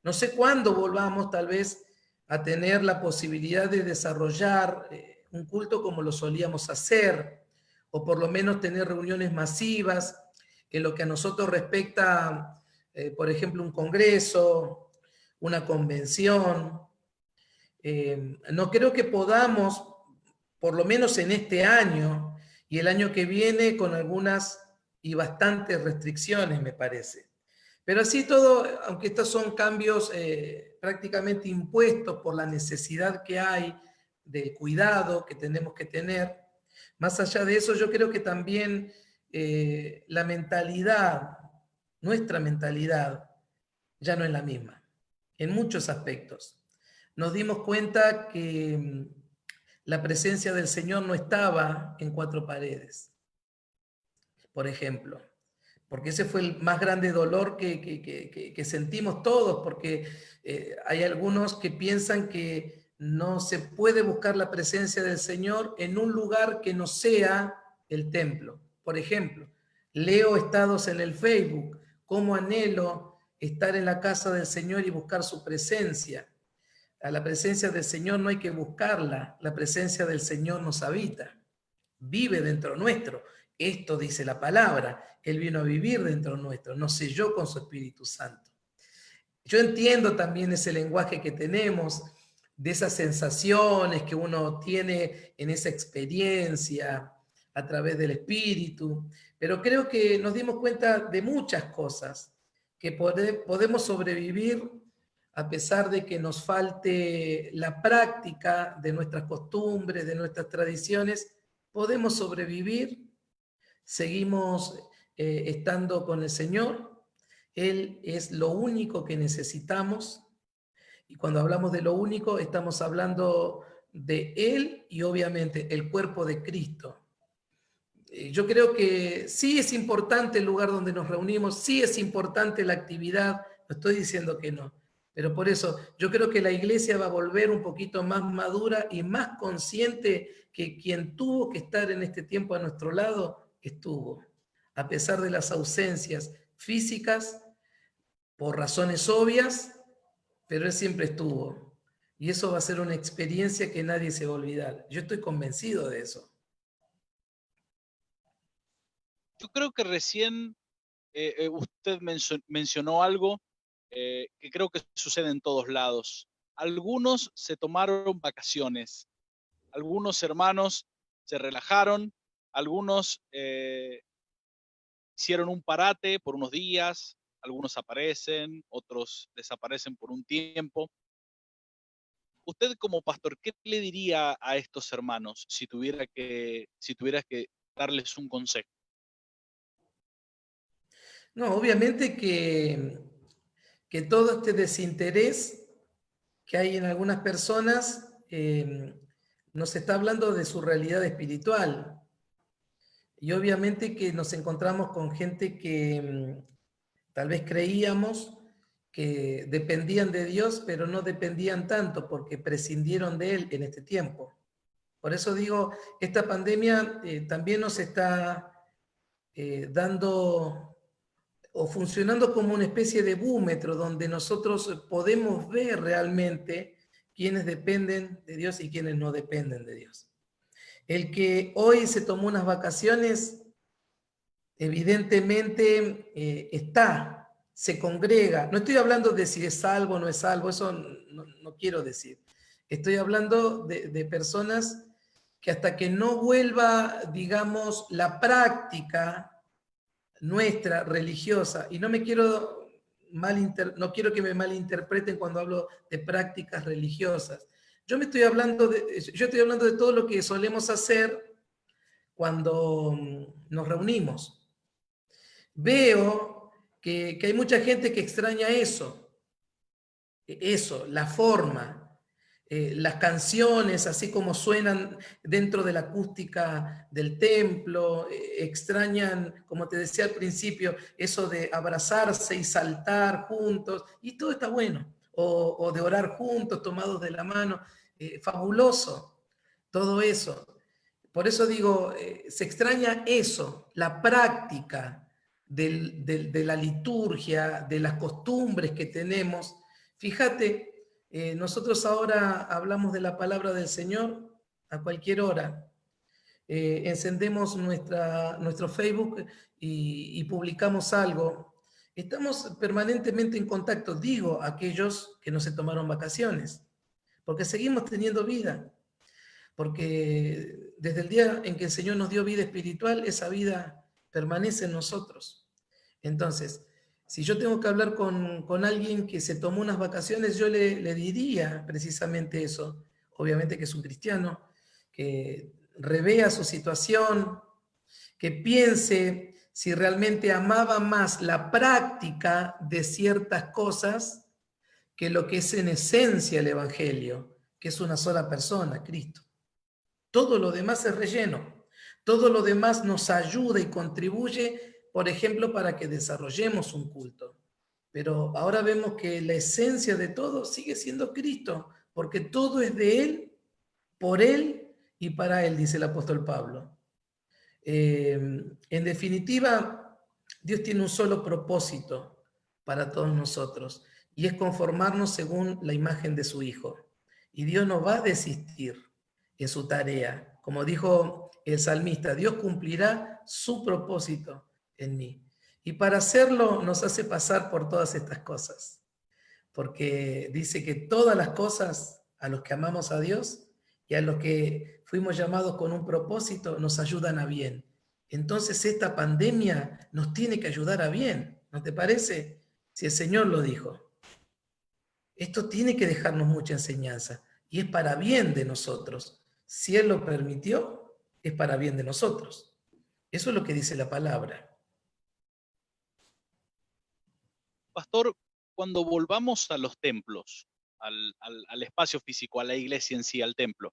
No sé cuándo volvamos tal vez a tener la posibilidad de desarrollar un culto como lo solíamos hacer, o por lo menos tener reuniones masivas en lo que a nosotros respecta, por ejemplo, un congreso, una convención. No creo que podamos, por lo menos en este año y el año que viene, con algunas y bastantes restricciones, me parece. Pero así todo, aunque estos son cambios prácticamente impuestos por la necesidad que hay del cuidado que tenemos que tener, más allá de eso, yo creo que también la mentalidad, nuestra mentalidad, ya no es la misma, en muchos aspectos. Nos dimos cuenta que la presencia del Señor no estaba en cuatro paredes, por ejemplo, porque ese fue el más grande dolor que sentimos todos, porque hay algunos que piensan que no se puede buscar la presencia del Señor en un lugar que no sea el templo. Por ejemplo, leo estados en el Facebook, cómo anhelo estar en la casa del Señor y buscar su presencia. A la presencia del Señor no hay que buscarla, la presencia del Señor nos habita, vive dentro nuestro. Esto dice la palabra, Él vino a vivir dentro nuestro, nos selló con su Espíritu Santo. Yo entiendo también ese lenguaje que tenemos, de esas sensaciones que uno tiene en esa experiencia a través del Espíritu, pero creo que nos dimos cuenta de muchas cosas, que podemos sobrevivir a pesar de que nos falte la práctica de nuestras costumbres, de nuestras tradiciones, podemos sobrevivir, seguimos estando con el Señor. Él es lo único que necesitamos. Y cuando hablamos de lo único, estamos hablando de Él y obviamente el cuerpo de Cristo. Yo creo que sí es importante el lugar donde nos reunimos, sí es importante la actividad, no estoy diciendo que no, pero por eso yo creo que la iglesia va a volver un poquito más madura y más consciente que quien tuvo que estar en este tiempo a nuestro lado estuvo. a pesar de las ausencias físicas, por razones obvias, pero Él siempre estuvo. Y eso va a ser una experiencia que nadie se va a olvidar. Yo estoy convencido de eso. Yo creo que recién usted mencionó algo que creo que sucede en todos lados. Algunos se tomaron vacaciones, algunos hermanos se relajaron, algunos hicieron un parate por unos días, algunos aparecen, otros desaparecen por un tiempo. Usted como pastor, ¿qué le diría a estos hermanos si tuvieras que darles un consejo? No, obviamente que todo este desinterés que hay en algunas personas nos está hablando de su realidad espiritual. Y obviamente que nos encontramos con gente que tal vez creíamos que dependían de Dios, pero no dependían tanto porque prescindieron de Él en este tiempo. Por eso digo, esta pandemia también nos está dando o funcionando como una especie de búmetro donde nosotros podemos ver realmente quiénes dependen de Dios y quiénes no dependen de Dios. El que hoy se tomó unas vacaciones, evidentemente se congrega. No estoy hablando de si es salvo o no es salvo, eso no quiero decir. Estoy hablando de personas que hasta que no vuelva, digamos, la práctica nuestra religiosa, y no quiero que me malinterpreten cuando hablo de prácticas religiosas. Yo estoy hablando de todo lo que solemos hacer cuando nos reunimos. Veo que hay mucha gente que extraña eso, la forma, las canciones, así como suenan dentro de la acústica del templo, extrañan, como te decía al principio, eso de abrazarse y saltar juntos, y todo está bueno, o de orar juntos, tomados de la mano, fabuloso, todo eso. Por eso digo, se extraña eso, la práctica de la liturgia, de las costumbres que tenemos. Fíjate, nosotros ahora hablamos de la palabra del Señor a cualquier hora. Encendemos nuestro Facebook y publicamos algo. Estamos permanentemente en contacto, digo, aquellos que no se tomaron vacaciones, porque seguimos teniendo vida, porque desde el día en que el Señor nos dio vida espiritual, esa vida permanece en nosotros. Entonces, si yo tengo que hablar con alguien que se tomó unas vacaciones, yo le diría precisamente eso. Obviamente que es un cristiano, que revea su situación, que piense si realmente amaba más la práctica de ciertas cosas que lo que es en esencia el Evangelio, que es una sola persona, Cristo. Todo lo demás es relleno. Todo lo demás nos ayuda y contribuye, por ejemplo, para que desarrollemos un culto. Pero ahora vemos que la esencia de todo sigue siendo Cristo, porque todo es de Él, por Él y para Él, dice el apóstol Pablo. En definitiva, Dios tiene un solo propósito para todos nosotros, y es conformarnos según la imagen de su Hijo. Y Dios no va a desistir en su tarea. Como dijo el salmista, Dios cumplirá su propósito en mí. Y para hacerlo nos hace pasar por todas estas cosas, porque dice que todas las cosas a los que amamos a Dios y a los que fuimos llamados con un propósito nos ayudan a bien. Entonces esta pandemia nos tiene que ayudar a bien, ¿no te parece? Si el Señor lo dijo. Esto tiene que dejarnos mucha enseñanza y es para bien de nosotros. Si Él lo permitió, es para bien de nosotros. Eso es lo que dice la palabra. Pastor, cuando volvamos a los templos, al espacio físico, a la iglesia en sí, al templo,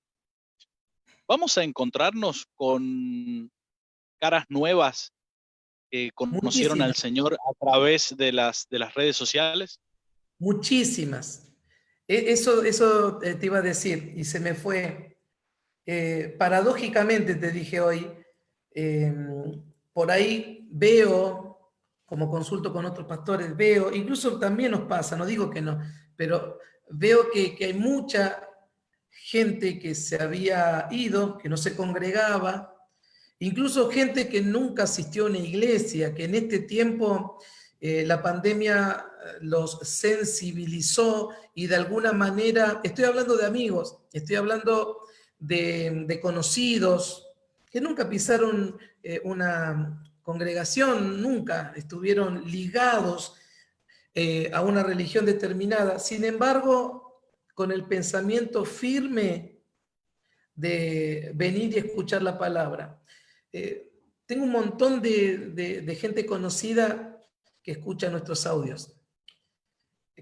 ¿vamos a encontrarnos con caras nuevas que conocieron al Muchísimas, Señor a través de las redes sociales? muchísimas. Eso te iba a decir y se me fue. Paradójicamente te dije hoy, por ahí veo, como consulto con otros pastores, veo, incluso también nos pasa, no digo que no, pero veo que hay mucha gente que se había ido, que no se congregaba, incluso gente que nunca asistió a una iglesia, que en este tiempo la pandemia los sensibilizó y de alguna manera, estoy hablando de amigos, estoy hablando de conocidos que nunca pisaron una congregación, nunca estuvieron ligados a una religión determinada. Sin embargo, con el pensamiento firme de venir y escuchar la palabra. Tengo un montón de gente conocida que escucha nuestros audios,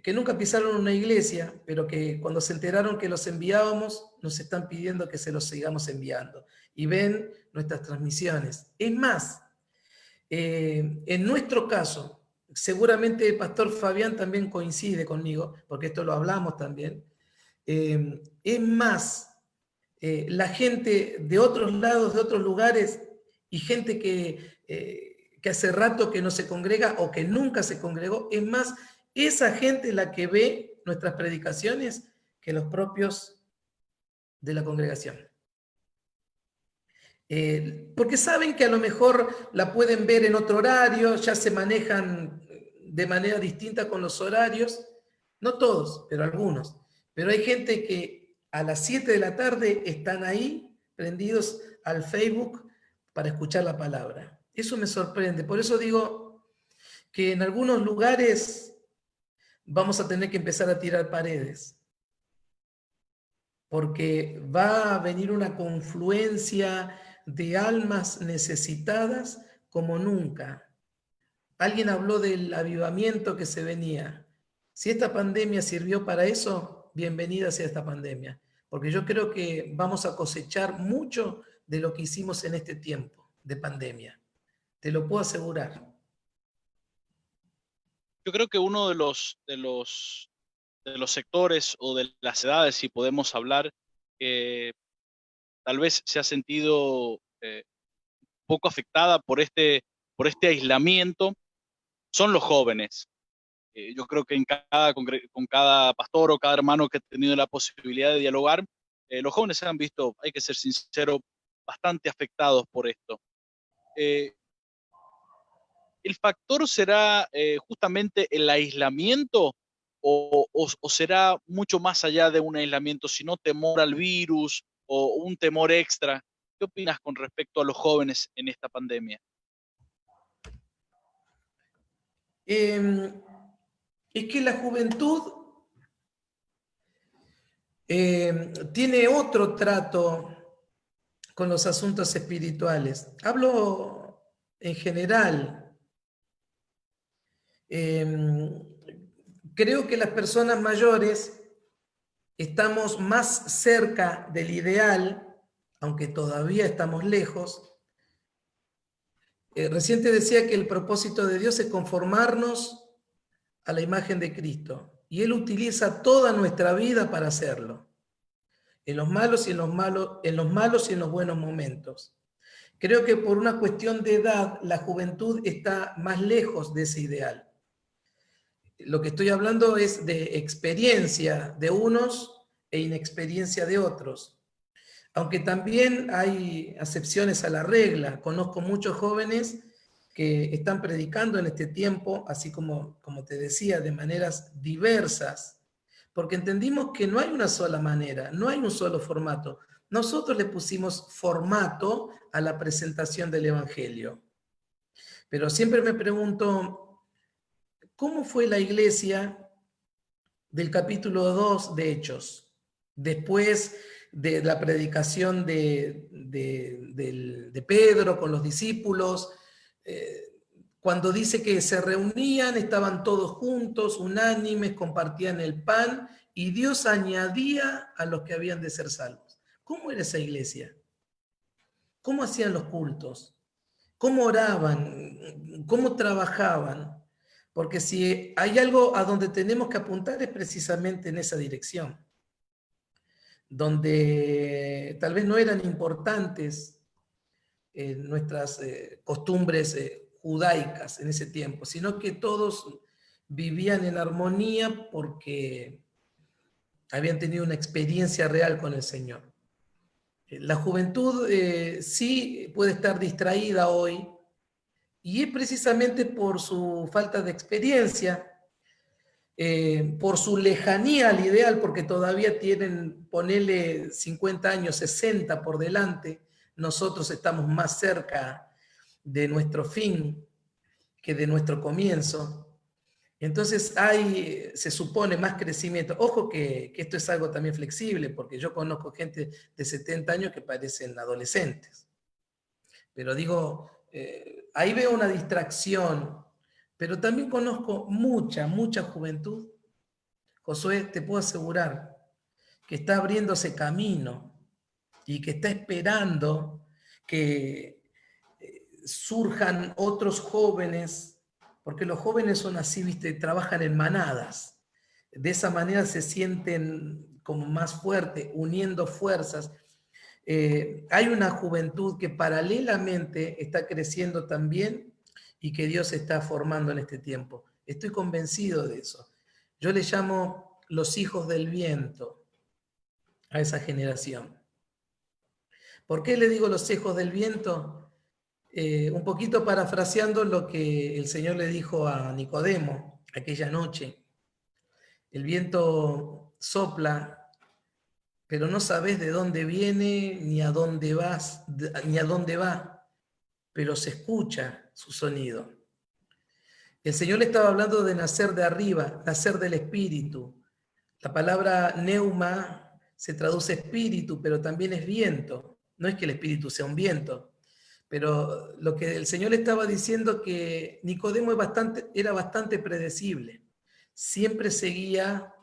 que nunca pisaron una iglesia, pero que cuando se enteraron que los enviábamos, nos están pidiendo que se los sigamos enviando. Y ven nuestras transmisiones. Es más, en nuestro caso, seguramente el pastor Fabián también coincide conmigo, porque esto lo hablamos también, es más, la gente de otros lados, de otros lugares, y gente que hace rato que no se congrega o que nunca se congregó, es más, esa gente la que ve nuestras predicaciones que los propios de la congregación. Porque saben que a lo mejor la pueden ver en otro horario, ya se manejan de manera distinta con los horarios, no todos, pero algunos. Pero hay gente que a las 7 de la tarde están ahí prendidos al Facebook para escuchar la palabra. Eso me sorprende. Por eso digo que en algunos lugares vamos a tener que empezar a tirar paredes, porque va a venir una confluencia de almas necesitadas como nunca. Alguien habló del avivamiento que se venía. Si esta pandemia sirvió para eso, bienvenida sea esta pandemia, porque yo creo que vamos a cosechar mucho de lo que hicimos en este tiempo de pandemia. Te lo puedo asegurar. Yo creo que uno de los sectores o de las edades, si podemos hablar, que tal vez se ha sentido poco afectada por este aislamiento, son los jóvenes. Yo creo que con cada pastor o cada hermano que ha tenido la posibilidad de dialogar, los jóvenes se han visto, hay que ser sincero, bastante afectados por esto. ¿El factor será justamente el aislamiento o será mucho más allá de un aislamiento, sino temor al virus o un temor extra? ¿Qué opinas con respecto a los jóvenes en esta pandemia? Es que la juventud tiene otro trato con los asuntos espirituales. Hablo en general. Creo que las personas mayores estamos más cerca del ideal, aunque todavía estamos lejos. Recién te decía que el propósito de Dios es conformarnos a la imagen de Cristo. Y Él utiliza toda nuestra vida para hacerlo. En los malos y en los malos, en los malos y en los buenos momentos. Creo que por una cuestión de edad, la juventud está más lejos de ese ideal. Lo que estoy hablando es de experiencia de unos e inexperiencia de otros. Aunque también hay excepciones a la regla. Conozco muchos jóvenes que están predicando en este tiempo, así como te decía, de maneras diversas, porque entendimos que no hay una sola manera, no hay un solo formato. Nosotros le pusimos formato a la presentación del Evangelio. Pero siempre me pregunto, ¿cómo fue la iglesia del capítulo 2 de Hechos? Después de la predicación de Pedro con los discípulos, cuando dice que se reunían, estaban todos juntos, unánimes, compartían el pan y Dios añadía a los que habían de ser salvos. ¿Cómo era esa iglesia? ¿Cómo hacían los cultos? ¿Cómo oraban? ¿Cómo trabajaban? Porque si hay algo a donde tenemos que apuntar es precisamente en esa dirección, donde tal vez no eran importantes nuestras costumbres judaicas en ese tiempo, sino que todos vivían en armonía porque habían tenido una experiencia real con el Señor. La juventud sí puede estar distraída hoy, y es precisamente por su falta de experiencia, por su lejanía al ideal, porque todavía tienen, ponele 50 años, 60 por delante. Nosotros estamos más cerca de nuestro fin que de nuestro comienzo. Entonces se supone más crecimiento. Ojo que esto es algo también flexible, porque yo conozco gente de 70 años que parecen adolescentes. Pero digo, ahí veo una distracción, pero también conozco mucha juventud. Josué, te puedo asegurar que está abriéndose camino y que está esperando que surjan otros jóvenes, porque los jóvenes son así, ¿viste? Trabajan en manadas. De esa manera se sienten como más fuertes, uniendo fuerzas. Hay una juventud que paralelamente está creciendo también y que Dios está formando en este tiempo. Estoy convencido de eso. Yo le llamo los hijos del viento a esa generación. ¿Por qué le digo los hijos del viento? Un poquito parafraseando lo que el Señor le dijo a Nicodemo aquella noche. El viento sopla, pero no sabes de dónde viene ni a dónde vas, ni a dónde va, pero se escucha su sonido. El Señor le estaba hablando de nacer de arriba, nacer del Espíritu. La palabra neuma se traduce espíritu, pero también es viento. No es que el Espíritu sea un viento, pero lo que el Señor le estaba diciendo que Nicodemo era bastante predecible. Siempre seguía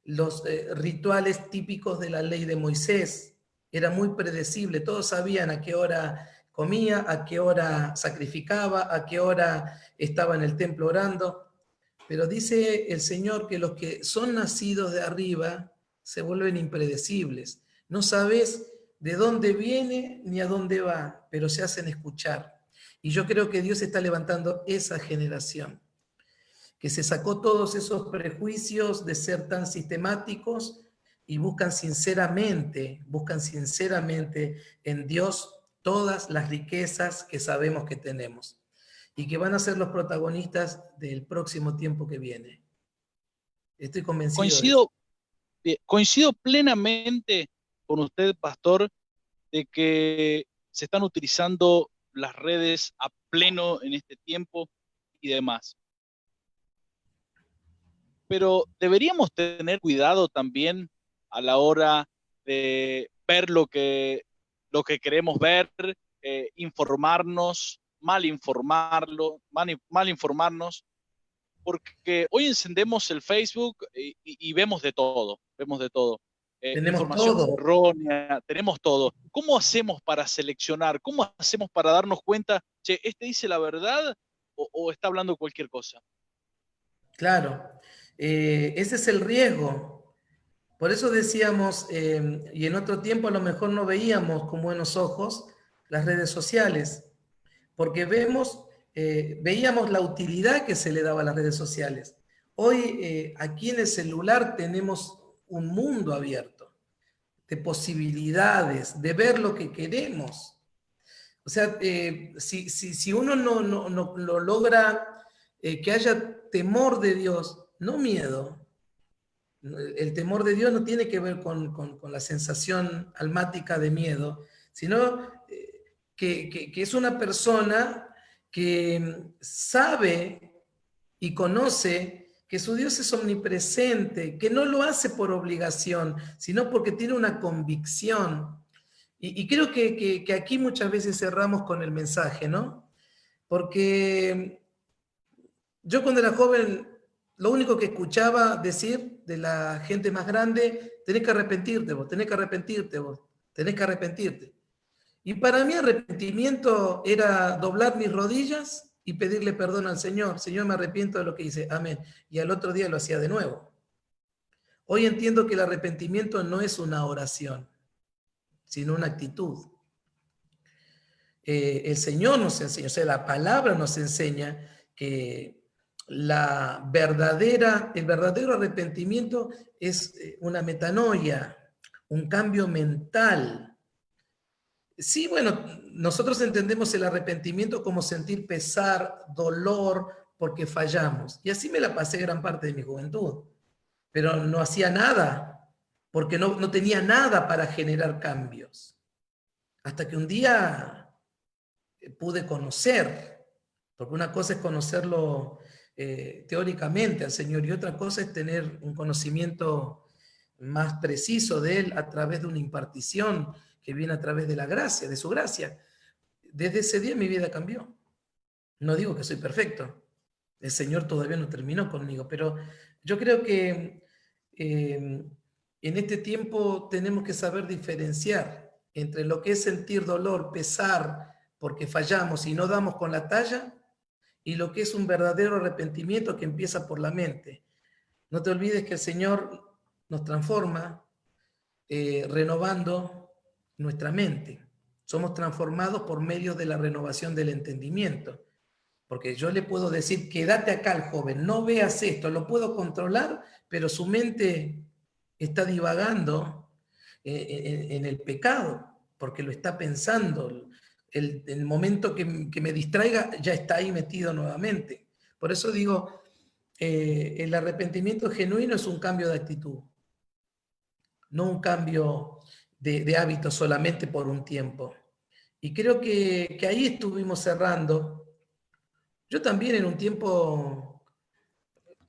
los rituales típicos de la ley de Moisés. Era muy predecible, todos sabían a qué hora comía, a qué hora sacrificaba, a qué hora estaba en el templo orando. Pero dice el Señor que los que son nacidos de arriba se vuelven impredecibles. No sabes de dónde viene ni a dónde va, pero se hacen escuchar. Y yo creo que Dios está levantando esa generación, que se sacó todos esos prejuicios de ser tan sistemáticos y buscan sinceramente en Dios todas las riquezas que sabemos que tenemos y que van a ser los protagonistas del próximo tiempo que viene. Estoy convencido de eso. Coincido plenamente con usted, pastor, de que se están utilizando las redes a pleno en este tiempo y demás. Pero deberíamos tener cuidado también a la hora de ver lo que queremos ver, informarnos, mal informarnos, porque hoy encendemos el Facebook y vemos de todo. Tenemos Información todo. errónea, tenemos todo. ¿Cómo hacemos para seleccionar? ¿Cómo hacemos para darnos cuenta, che, este dice la verdad o está hablando cualquier cosa? Claro, ese es el riesgo. Por eso decíamos, y en otro tiempo a lo mejor no veíamos con buenos ojos las redes sociales, porque veíamos la utilidad que se le daba a las redes sociales. Hoy aquí en el celular tenemos un mundo abierto de posibilidades, de ver lo que queremos. O sea, si uno no lo logra, que haya temor de Dios, no miedo. El temor de Dios no tiene que ver con la sensación almática de miedo, sino que es una persona que sabe y conoce que su Dios es omnipresente, que no lo hace por obligación, sino porque tiene una convicción. Y creo que aquí muchas veces cerramos con el mensaje, ¿no? Porque yo cuando era joven, lo único que escuchaba decir de la gente más grande, tenés que arrepentirte vos, tenés que arrepentirte vos, tenés que arrepentirte. Y para mí arrepentimiento era doblar mis rodillas y pedirle perdón al Señor. Señor, me arrepiento de lo que hice, amén. Y al otro día lo hacía de nuevo. Hoy entiendo que el arrepentimiento no es una oración, sino una actitud. el Señor nos enseña, o sea, la palabra nos enseña que el verdadero arrepentimiento es una metanoia, un cambio mental. Sí, bueno, nosotros entendemos el arrepentimiento como sentir pesar, dolor, porque fallamos. Y así me la pasé gran parte de mi juventud. Pero no hacía nada, porque no tenía nada para generar cambios. Hasta que un día pude conocer, porque una cosa es conocerlo teóricamente al Señor y otra cosa es tener un conocimiento más preciso de Él a través de una impartición que viene a través de la gracia, de su gracia. Desde ese día mi vida cambió. No digo que soy perfecto, el Señor todavía no terminó conmigo, pero yo creo que en este tiempo tenemos que saber diferenciar entre lo que es sentir dolor, pesar, porque fallamos y no damos con la talla, y lo que es un verdadero arrepentimiento que empieza por la mente. No te olvides que el Señor nos transforma renovando nuestra mente. Somos transformados por medio de la renovación del entendimiento. Porque yo le puedo decir, quédate acá al joven, no veas esto, lo puedo controlar, pero su mente está divagando en el pecado, porque lo está pensando. El momento que me distraiga ya está ahí metido nuevamente. Por eso digo, el arrepentimiento genuino es un cambio de actitud, no un cambio de hábito solamente por un tiempo. Y creo que ahí estuvimos cerrando. Yo también en un tiempo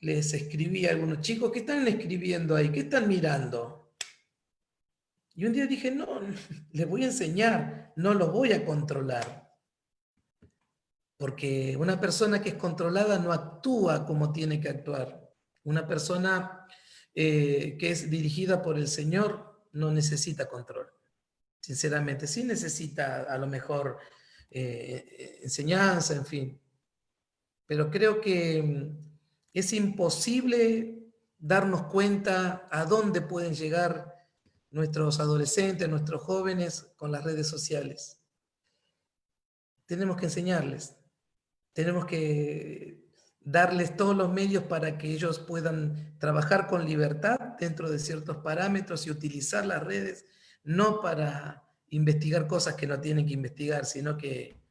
les escribí a algunos chicos, ¿qué están escribiendo ahí? ¿Qué están mirando? Y un día dije, no, les voy a enseñar, no los voy a controlar. Porque una persona que es controlada no actúa como tiene que actuar. Una persona que es dirigida por el Señor no necesita control. Sinceramente, sí necesita a lo mejor enseñanza, en fin. Pero creo que es imposible darnos cuenta a dónde pueden llegar nuestros adolescentes, nuestros jóvenes con las redes sociales. Tenemos que enseñarles, tenemos que darles todos los medios para que ellos puedan trabajar con libertad dentro de ciertos parámetros y utilizar las redes, no para investigar cosas que no tienen que investigar, sino que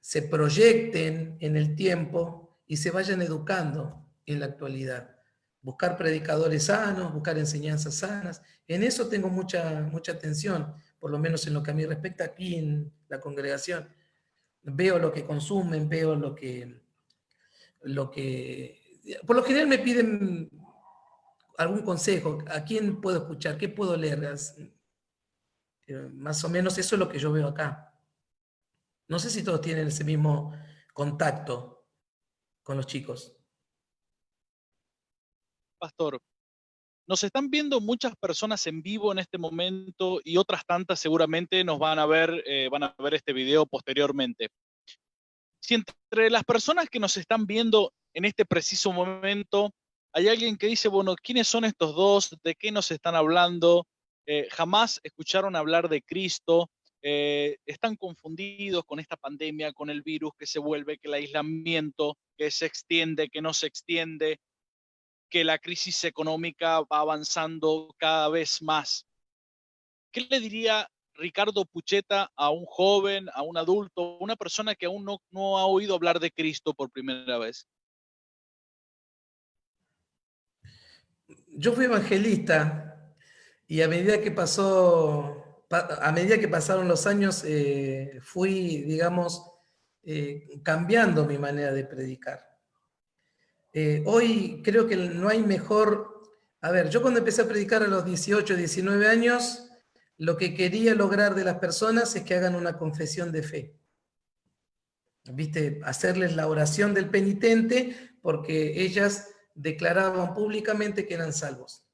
se proyecten en el tiempo y se vayan educando en la actualidad. Buscar predicadores sanos, buscar enseñanzas sanas. En eso tengo mucha atención, por lo menos en lo que a mí respecta aquí en la congregación. Veo lo que consumen, veo por lo general me piden algún consejo, ¿a quién puedo escuchar? ¿Qué puedo leer? Más o menos eso es lo que yo veo acá. No sé si todos tienen ese mismo contacto con los chicos. Pastor, nos están viendo muchas personas en vivo en este momento y otras tantas seguramente nos van a ver este video posteriormente. Si entre las personas que nos están viendo en este preciso momento hay alguien que dice, bueno, ¿quiénes son estos dos? ¿De qué nos están hablando? Jamás escucharon hablar de Cristo, están confundidos con esta pandemia, con el virus que se vuelve, que el aislamiento, que se extiende, que no se extiende, que la crisis económica va avanzando cada vez más. ¿Qué le diría Ricardo Pucheta a un joven, a un adulto, una persona que aún no ha oído hablar de Cristo por primera vez? Yo fui evangelista y a medida que pasaron los años, fui, digamos, cambiando mi manera de predicar. Hoy creo que no hay mejor. A ver, yo cuando empecé a predicar a los 18, 19 años, lo que quería lograr de las personas es que hagan una confesión de fe. ¿Viste? Hacerles la oración del penitente porque ellas declaraban públicamente que eran salvos.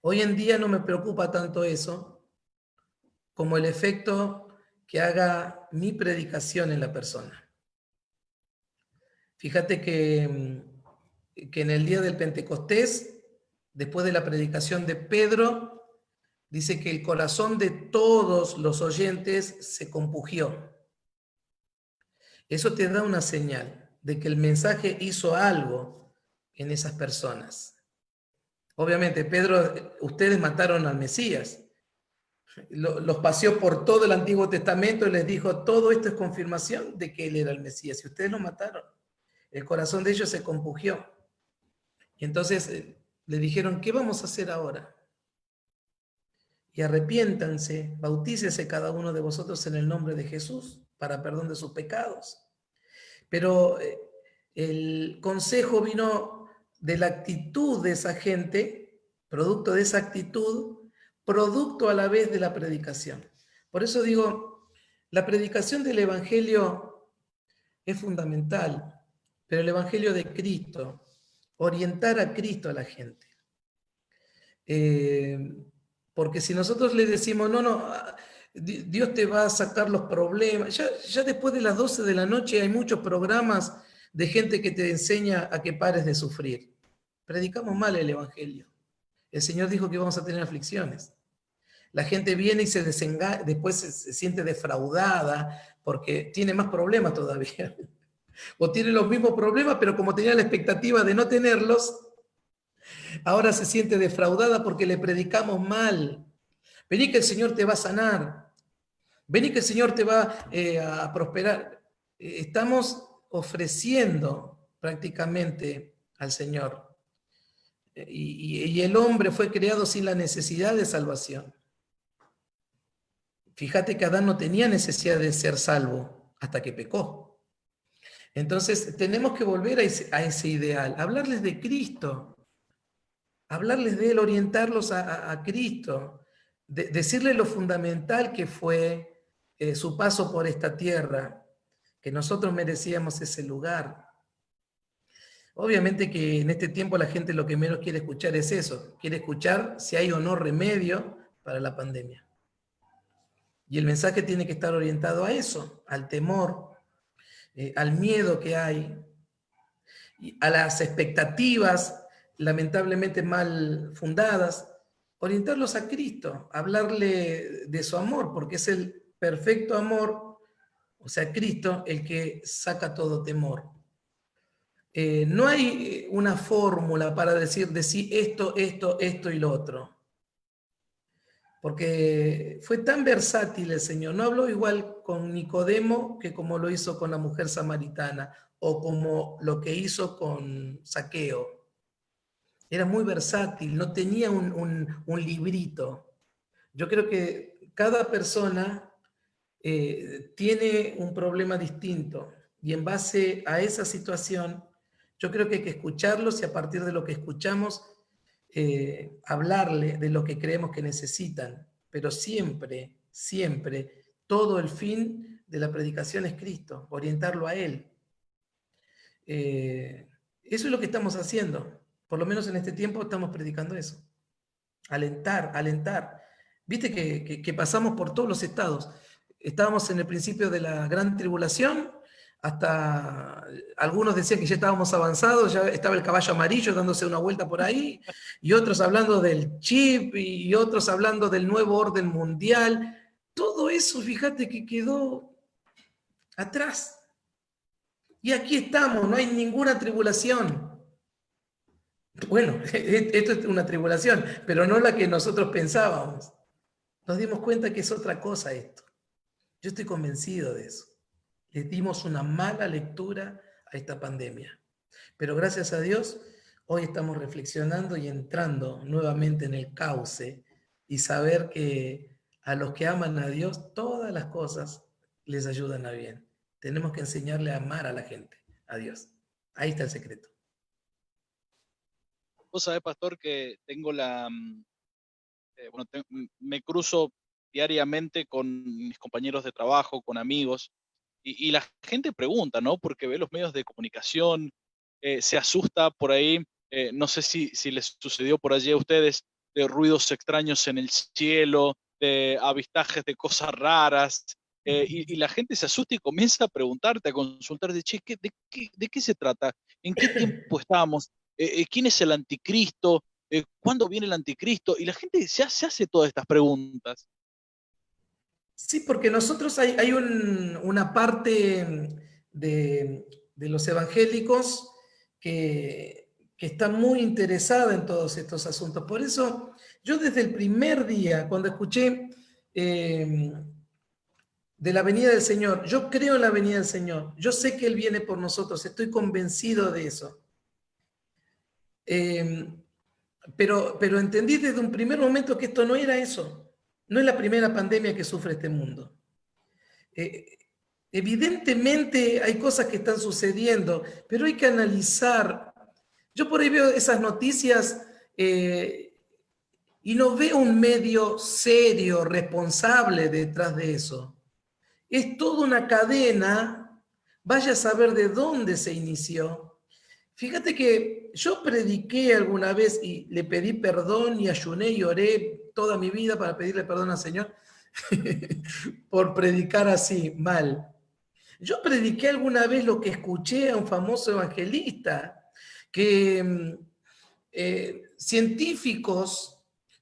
Hoy en día no me preocupa tanto eso como el efecto que haga mi predicación en la persona. Fíjate que en el día del Pentecostés, después de la predicación de Pedro, dice que el corazón de todos los oyentes se compugió. Eso te da una señal de que el mensaje hizo algo en esas personas. Obviamente, Pedro, ustedes mataron al Mesías. Los paseó por todo el Antiguo Testamento y les dijo, todo esto es confirmación de que él era el Mesías. Y ustedes lo mataron. El corazón de ellos se compugió. Y entonces le dijeron, ¿qué vamos a hacer ahora? Y arrepiéntanse, bautícese cada uno de vosotros en el nombre de Jesús para perdón de sus pecados. Pero el consejo vino de la actitud de esa gente, producto de esa actitud, producto a la vez de la predicación. Por eso digo, la predicación del Evangelio es fundamental, pero el Evangelio de Cristo, orientar a Cristo a la gente. Porque si nosotros le decimos, no, Dios te va a sacar los problemas, ya después de las 12 de la noche hay muchos programas de gente que te enseña a que pares de sufrir. Predicamos mal el Evangelio. El Señor dijo que vamos a tener aflicciones. La gente viene y se desengaña, después se siente defraudada porque tiene más problemas todavía. O tiene los mismos problemas, pero como tenía la expectativa de no tenerlos, ahora se siente defraudada porque le predicamos mal. Vení que el Señor te va a sanar. Vení que el Señor te va a prosperar. Estamos ofreciendo prácticamente al Señor. Y el hombre fue creado sin la necesidad de salvación. Fíjate que Adán no tenía necesidad de ser salvo hasta que pecó. Entonces tenemos que volver a ese ideal, hablarles de Cristo, hablarles de Él, orientarlos a Cristo, decirles lo fundamental que fue su paso por esta tierra, que nosotros merecíamos ese lugar. Obviamente que en este tiempo la gente lo que menos quiere escuchar es eso, quiere escuchar si hay o no remedio para la pandemia. Y el mensaje tiene que estar orientado a eso, al temor, al miedo que hay, a las expectativas lamentablemente mal fundadas, orientarlos a Cristo, hablarle de su amor, porque es el perfecto amor, o sea, Cristo, el que saca todo temor. No hay una fórmula para decir de sí esto, esto, esto y lo otro. Porque fue tan versátil el Señor. No habló igual con Nicodemo que como lo hizo con la mujer samaritana o como lo que hizo con Zaqueo. Era muy versátil, no tenía un librito. Yo creo que cada persona tiene un problema distinto y en base a esa situación, yo creo que hay que escucharlos y a partir de lo que escuchamos, hablarle de lo que creemos que necesitan, pero siempre, siempre, todo el fin de la predicación es Cristo, orientarlo a Él. Eso es lo que estamos haciendo, por lo menos en este tiempo estamos predicando eso. Alentar, alentar. Viste que pasamos por todos los estados. Estábamos en el principio de la gran tribulación, hasta algunos decían que ya estábamos avanzados, ya estaba el caballo amarillo dándose una vuelta por ahí, y otros hablando del chip, y otros hablando del nuevo orden mundial. Todo eso, fíjate que quedó atrás. Y aquí estamos, no hay ninguna tribulación. Bueno, esto es una tribulación, pero no la que nosotros pensábamos. Nos dimos cuenta que es otra cosa esto. Yo estoy convencido de eso. Le dimos una mala lectura a esta pandemia. Pero gracias a Dios, hoy estamos reflexionando y entrando nuevamente en el cauce y saber que a los que aman a Dios, todas las cosas les ayudan a bien. Tenemos que enseñarle a amar a la gente, a Dios. Ahí está el secreto. Vos sabés, pastor, que tengo bueno, me cruzo diariamente con mis compañeros de trabajo, con amigos, y la gente pregunta, ¿no? Porque ve los medios de comunicación, se asusta por ahí, no sé si les sucedió por allí a ustedes, de ruidos extraños en el cielo, de avistajes de cosas raras, y la gente se asusta y comienza a preguntarte, a consultarte, che, ¿de qué se trata? ¿En qué tiempo estamos? ¿Quién es el anticristo? ¿Cuándo viene el anticristo? Y la gente ya se hace todas estas preguntas. Sí, porque nosotros hay una parte de los evangélicos que está muy interesada en todos estos asuntos. Por eso yo desde el primer día, cuando escuché de la venida del Señor, yo creo en la venida del Señor, yo sé que Él viene por nosotros, estoy convencido de eso. Pero entendí desde un primer momento que esto no era eso, no es la primera pandemia que sufre este mundo. Evidentemente hay cosas que están sucediendo, pero hay que analizar. Yo por ahí veo esas noticias y no veo un medio serio, responsable detrás de eso. Es toda una cadena, vaya a saber de dónde se inició. Fíjate que yo prediqué alguna vez y le pedí perdón y ayuné y oré toda mi vida para pedirle perdón al Señor por predicar así, mal. Yo prediqué alguna vez lo que escuché a un famoso evangelista, que científicos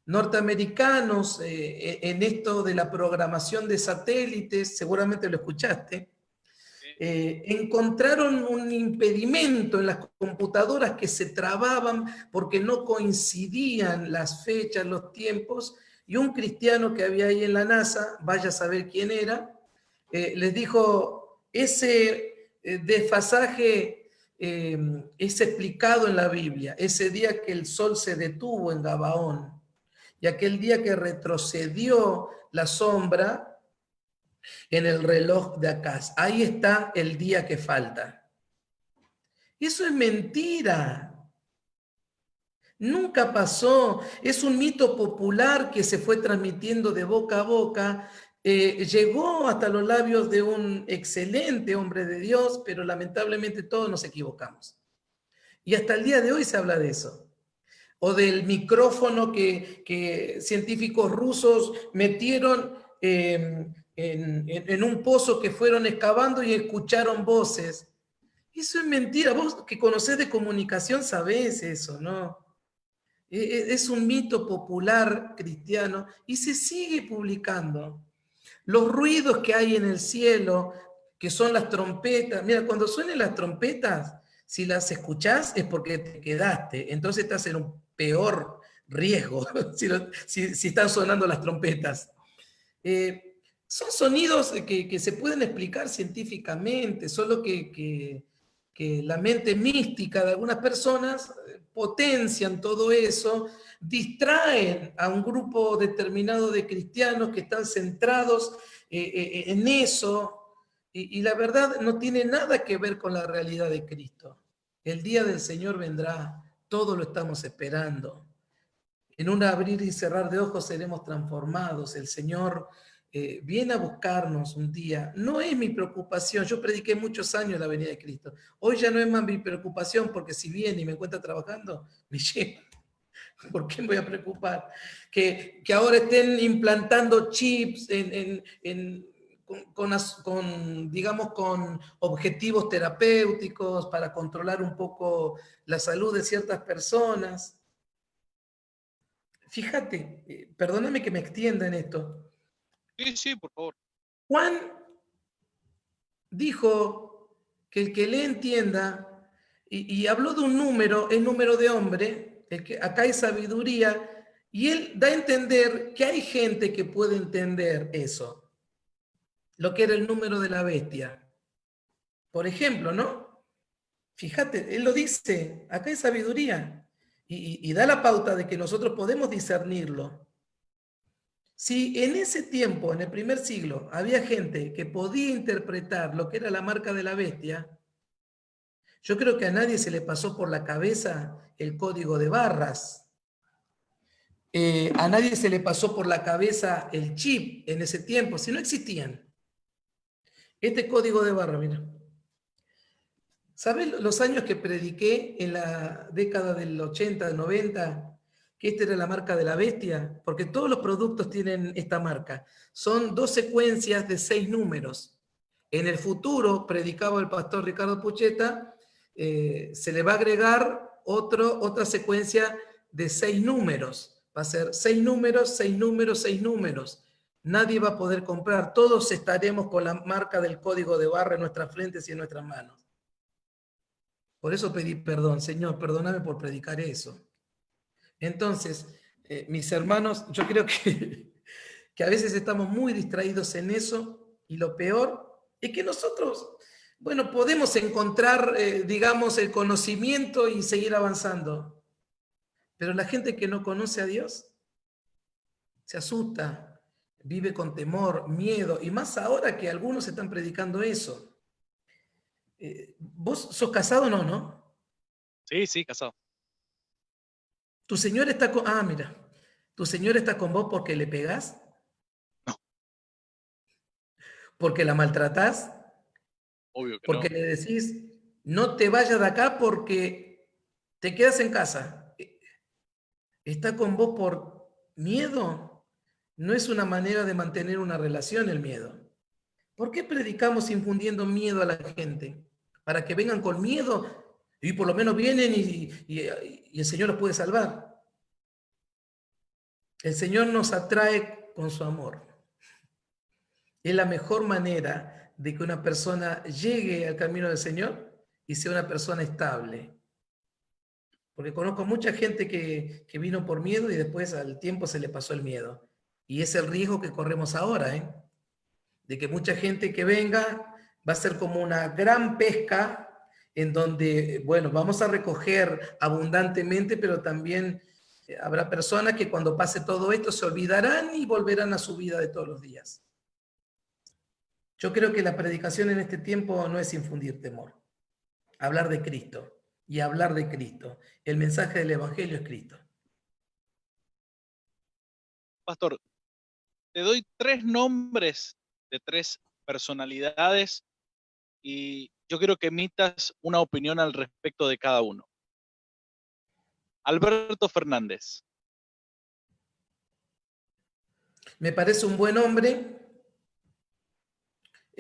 norteamericanos en esto de la programación de satélites, seguramente lo escuchaste, encontraron un impedimento en las computadoras que se trababan porque no coincidían las fechas, los tiempos, y un cristiano que había ahí en la NASA, vaya a saber quién era, les dijo, ese desfasaje es explicado en la Biblia, ese día que el sol se detuvo en Gabaón y aquel día que retrocedió la sombra en el reloj de Acaz. Ahí está el día que falta. Eso es mentira. Nunca pasó. Es un mito popular que se fue transmitiendo de boca a boca. Llegó hasta los labios de un excelente hombre de Dios, pero lamentablemente todos nos equivocamos. Y hasta el día de hoy se habla de eso. O del micrófono que científicos rusos metieron en un pozo que fueron excavando y escucharon voces. Eso es mentira. Vos que conocés de comunicación sabés eso, ¿no? Es un mito popular cristiano y se sigue publicando. Los ruidos que hay en el cielo, que son las trompetas. Mira, cuando suenen las trompetas, si las escuchás es porque te quedaste. Entonces estás en un peor riesgo si están sonando las trompetas. Son sonidos que se pueden explicar científicamente, solo que la mente mística de algunas personas potencian todo eso, distraen a un grupo determinado de cristianos que están centrados en eso, y la verdad no tiene nada que ver con la realidad de Cristo. El día del Señor vendrá, todo lo estamos esperando. En un abrir y cerrar de ojos seremos transformados. El Señor viene a buscarnos un día. No es mi preocupación. Yo prediqué muchos años la venida de Cristo. Hoy ya no es más mi preocupación porque si viene y me encuentra trabajando, me lleva. ¿Por qué me voy a preocupar? Que ahora estén implantando chips digamos, con objetivos terapéuticos para controlar un poco la salud de ciertas personas. Fíjate, perdóname que me extienda en esto. Sí, sí, por favor. Juan dijo que el que le entienda, y habló de un número, el número de hombre, acá hay sabiduría, y él da a entender que hay gente que puede entender eso, lo que era el número de la bestia. Por ejemplo, ¿no? Fíjate, él lo dice, acá hay sabiduría, y da la pauta de que nosotros podemos discernirlo. Si en ese tiempo, en el primer siglo, había gente que podía interpretar lo que era la marca de la bestia, yo creo que a nadie se le pasó por la cabeza el código de barras. A nadie se le pasó por la cabeza el chip en ese tiempo, si no existían. Este código de barras, mira. ¿Sabes los años que prediqué en la década del 80, del 90? Que esta era la marca de la bestia, porque todos los productos tienen esta marca. Son 2 secuencias de 6 números. En el futuro, predicaba el pastor Ricardo Pucheta, se le va a agregar otra secuencia de 6 números. Va a ser 6 números, 6 números, 6 números. Nadie va a poder comprar. Todos estaremos con la marca del código de barra en nuestras frentes y en nuestras manos. Por eso pedí perdón. Señor, perdóname por predicar eso. Entonces, mis hermanos, yo creo que a veces estamos muy distraídos en eso, y lo peor es que nosotros, bueno, podemos encontrar, digamos, el conocimiento y seguir avanzando, pero la gente que no conoce a Dios se asusta, vive con temor, miedo, y más ahora que algunos están predicando eso. ¿Vos sos casado o no, no? Sí, sí, casado. ¿Tu señor está con... Ah, mira, ¿tu señor está con vos porque le pegás? No, ¿Porque la maltratás? obvio que Porque no. le decís, no te vayas de acá porque te quedas en casa. ¿Está con vos por miedo? No es una manera de mantener una relación el miedo. ¿Por qué predicamos infundiendo miedo a la gente? Para que vengan con miedo y por lo menos vienen y el Señor los puede salvar. El Señor nos atrae con su amor. Es la mejor manera de que una persona llegue al camino del Señor y sea una persona estable. Porque conozco mucha gente que vino por miedo y después al tiempo se le pasó el miedo. Y es el riesgo que corremos ahora, ¿eh? De que mucha gente que venga va a ser como una gran pesca en donde, bueno, vamos a recoger abundantemente, pero también habrá personas que cuando pase todo esto se olvidarán y volverán a su vida de todos los días. Yo creo que la predicación en este tiempo no es infundir temor, hablar de Cristo y hablar de Cristo. El mensaje del Evangelio es Cristo. Pastor, te doy 3 nombres de 3 personalidades y yo quiero que emitas una opinión al respecto de cada uno. Alberto Fernández. Me parece un buen hombre.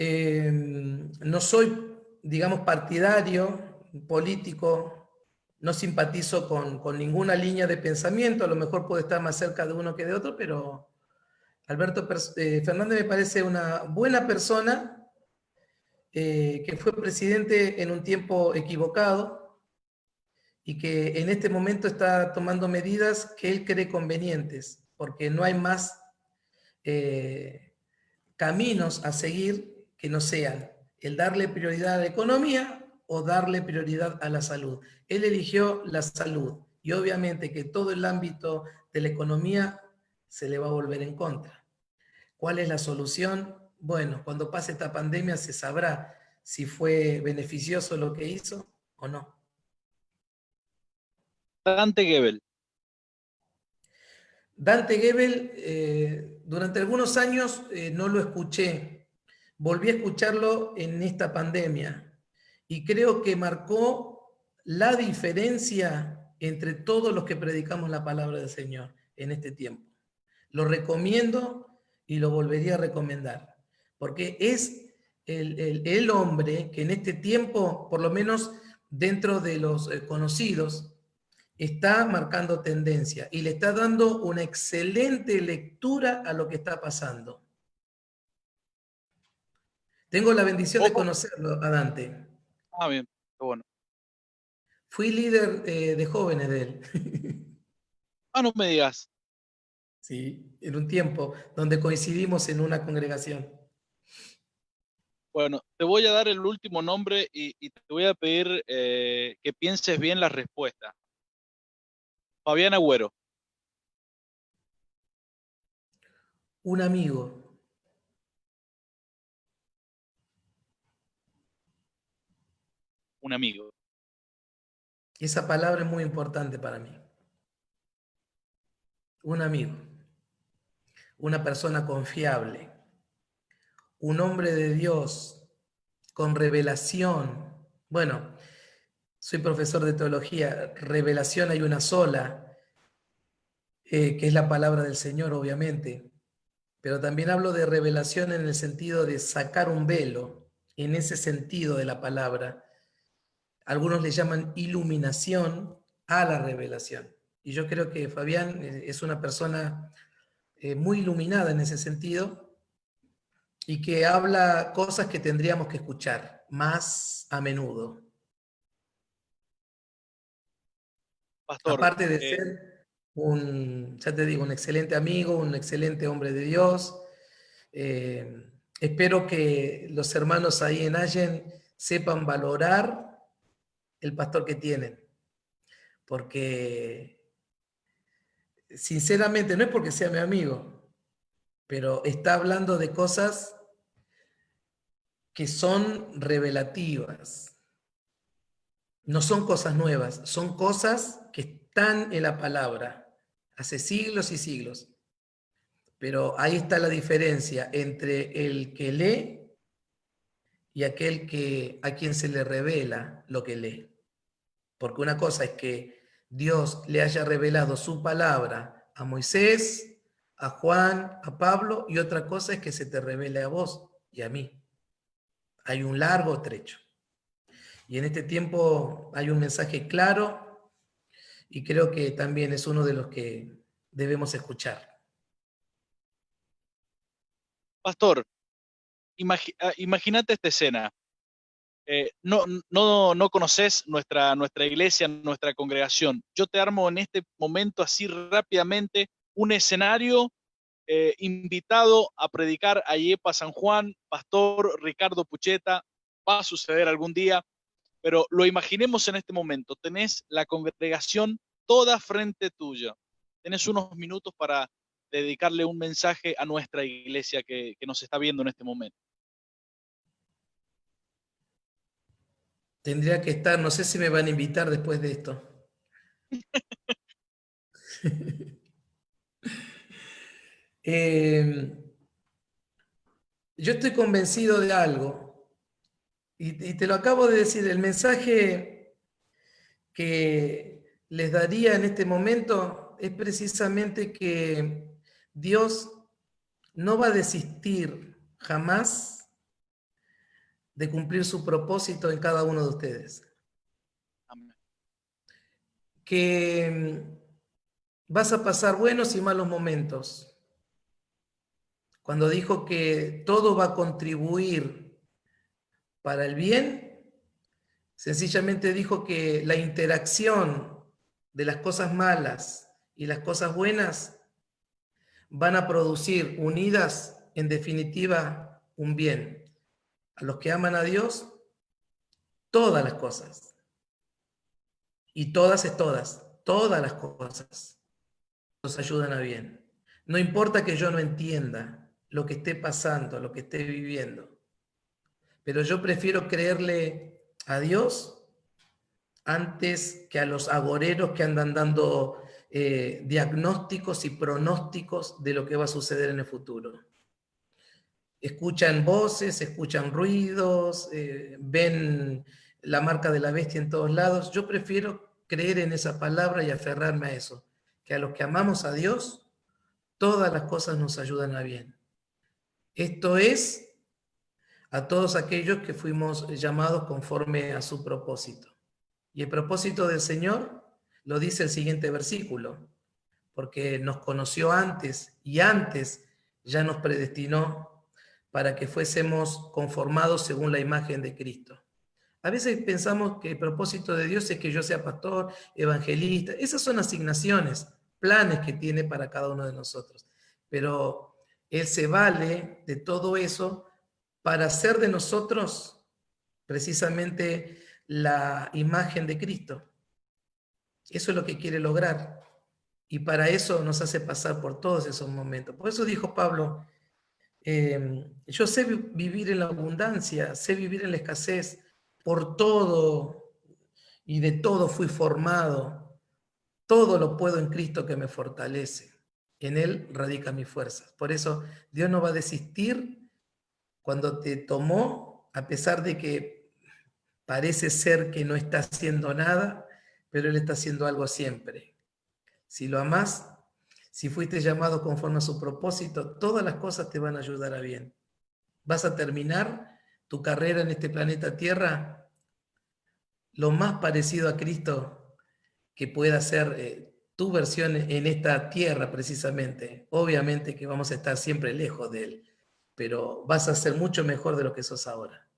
No soy, digamos, partidario, político, no simpatizo con ninguna línea de pensamiento, a lo mejor puede estar más cerca de uno que de otro, pero Alberto Fernández me parece una buena persona, que fue presidente en un tiempo equivocado y que en este momento está tomando medidas que él cree convenientes, porque no hay más caminos a seguir que no sean el darle prioridad a la economía o darle prioridad a la salud. Él eligió la salud y obviamente que todo el ámbito de la economía se le va a volver en contra. ¿Cuál es la solución? Bueno, cuando pase esta pandemia se sabrá si fue beneficioso lo que hizo o no. Dante Gebel. Dante Gebel, durante algunos años no lo escuché. Volví a escucharlo en esta pandemia y creo que marcó la diferencia entre todos los que predicamos la palabra del Señor en este tiempo. Lo recomiendo y lo volvería a recomendar, porque es el hombre que en este tiempo, por lo menos dentro de los conocidos, está marcando tendencia y le está dando una excelente lectura a lo que está pasando. Tengo la bendición de ¿Cómo? conocerlo a Dante. Ah, bien, qué bueno. Fui líder de jóvenes de él. Ah, no me digas. Sí, en un tiempo donde coincidimos en una congregación. Bueno, te voy a dar el último nombre y te voy a pedir que pienses bien la respuesta. Fabián Agüero. Un amigo. Un amigo. Esa palabra es muy importante para mí. Un amigo. Una persona confiable. Un hombre de Dios con revelación. Bueno, soy profesor de teología. Revelación hay una sola, que es la palabra del Señor, obviamente. Pero también hablo de revelación en el sentido de sacar un velo, en ese sentido de la palabra. Algunos le llaman iluminación a la revelación. Y yo creo que Fabián es una persona muy iluminada en ese sentido y que habla cosas que tendríamos que escuchar más a menudo. Pastor, Aparte de ser ya te digo, un excelente amigo, un excelente hombre de Dios, espero que los hermanos ahí en Allen sepan valorar el pastor que tienen, porque sinceramente no es porque sea mi amigo, pero está hablando de cosas que son revelativas. No son cosas nuevas, son cosas que están en la palabra hace siglos y siglos. Pero ahí está la diferencia entre el que lee y aquel a quien se le revela lo que lee. Porque una cosa es que Dios le haya revelado su palabra a Moisés, a Juan, a Pablo, y otra cosa es que se te revele a vos y a mí. Hay un largo trecho. Y en este tiempo hay un mensaje claro y creo que también es uno de los que debemos escuchar. Pastor, imagínate esta escena. No conoces nuestra iglesia, nuestra congregación. Yo te armo en este momento así rápidamente un escenario, invitado a predicar a IEPA San Juan, Pastor Ricardo Pucheta. Va a suceder algún día, pero lo imaginemos en este momento. Tenés la congregación toda frente tuya. Tenés unos minutos para dedicarle un mensaje a nuestra iglesia que nos está viendo en este momento. Tendría que estar, no sé si me van a invitar después de esto. Yo estoy convencido de algo y te lo acabo de decir, el mensaje que les daría en este momento es precisamente que Dios no va a desistir jamás de cumplir su propósito en cada uno de ustedes. Amén. Que vas a pasar buenos y malos momentos. Cuando dijo que todo va a contribuir para el bien, sencillamente dijo que la interacción de las cosas malas y las cosas buenas van a producir unidas, en definitiva, un bien. A los que aman a Dios, todas las cosas. Y todas es todas las cosas nos ayudan a bien. No importa que yo no entienda lo que esté pasando, lo que esté viviendo, pero yo prefiero creerle a Dios antes que a los agoreros que andan dando diagnósticos y pronósticos de lo que va a suceder en el futuro. Escuchan voces, escuchan ruidos, ven la marca de la bestia en todos lados. Yo prefiero creer en esa palabra y aferrarme a eso, que a los que amamos a Dios, todas las cosas nos ayudan a bien. Esto es a todos aquellos que fuimos llamados conforme a su propósito. Y el propósito del Señor lo dice el siguiente versículo, porque nos conoció antes y antes ya nos predestinó para que fuésemos conformados según la imagen de Cristo. A veces pensamos que el propósito de Dios es que yo sea pastor, evangelista. Esas son asignaciones, planes que tiene para cada uno de nosotros. Pero Él se vale de todo eso para hacer de nosotros precisamente la imagen de Cristo. Eso es lo que quiere lograr. Y para eso nos hace pasar por todos esos momentos. Por eso dijo Pablo, yo sé vivir en la abundancia, sé vivir en la escasez, por todo y de todo fui formado. Todo lo puedo en Cristo que me fortalece. En Él radica mi fuerza. Por eso Dios no va a desistir cuando te tomó, a pesar de que parece ser que no está haciendo nada, pero Él está haciendo algo siempre. Si lo amás, si fuiste llamado conforme a su propósito, todas las cosas te van a ayudar a bien. Vas a terminar tu carrera en este planeta Tierra lo más parecido a Cristo que pueda ser tu versión en esta tierra precisamente. Obviamente que vamos a estar siempre lejos de Él, pero vas a ser mucho mejor de lo que sos ahora.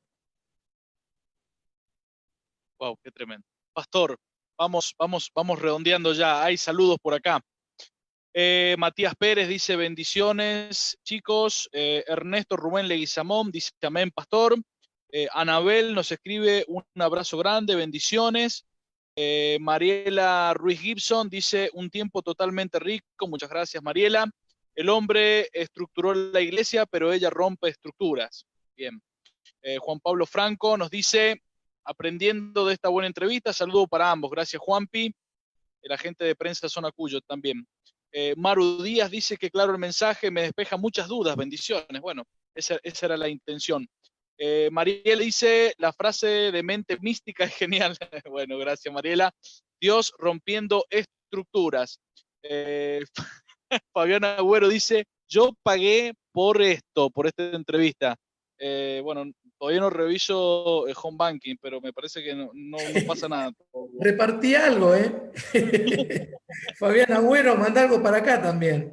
Wow, qué tremendo. Pastor, vamos redondeando ya. Hay saludos por acá. Matías Pérez dice bendiciones, chicos. Ernesto Rubén Leguizamón dice amén, pastor. Anabel nos escribe un abrazo grande, bendiciones. Mariela Ruiz Gibson dice un tiempo totalmente rico, muchas gracias Mariela. El hombre estructuró la iglesia, pero ella rompe estructuras. Bien. Juan Pablo Franco nos dice, aprendiendo de esta buena entrevista, saludo para ambos, gracias Juanpi, el agente de prensa Zona Cuyo también. Maru Díaz dice que claro el mensaje me despeja muchas dudas, bendiciones. Bueno, esa era la intención. Mariela dice, la frase de mente mística es genial. Bueno, gracias Mariela. Dios rompiendo estructuras. Fabián Agüero dice, yo pagué por esto, por esta entrevista. Bueno, todavía no reviso el home banking, pero me parece que no pasa nada. Repartí algo, ¿eh? Fabián Agüero, manda algo para acá también.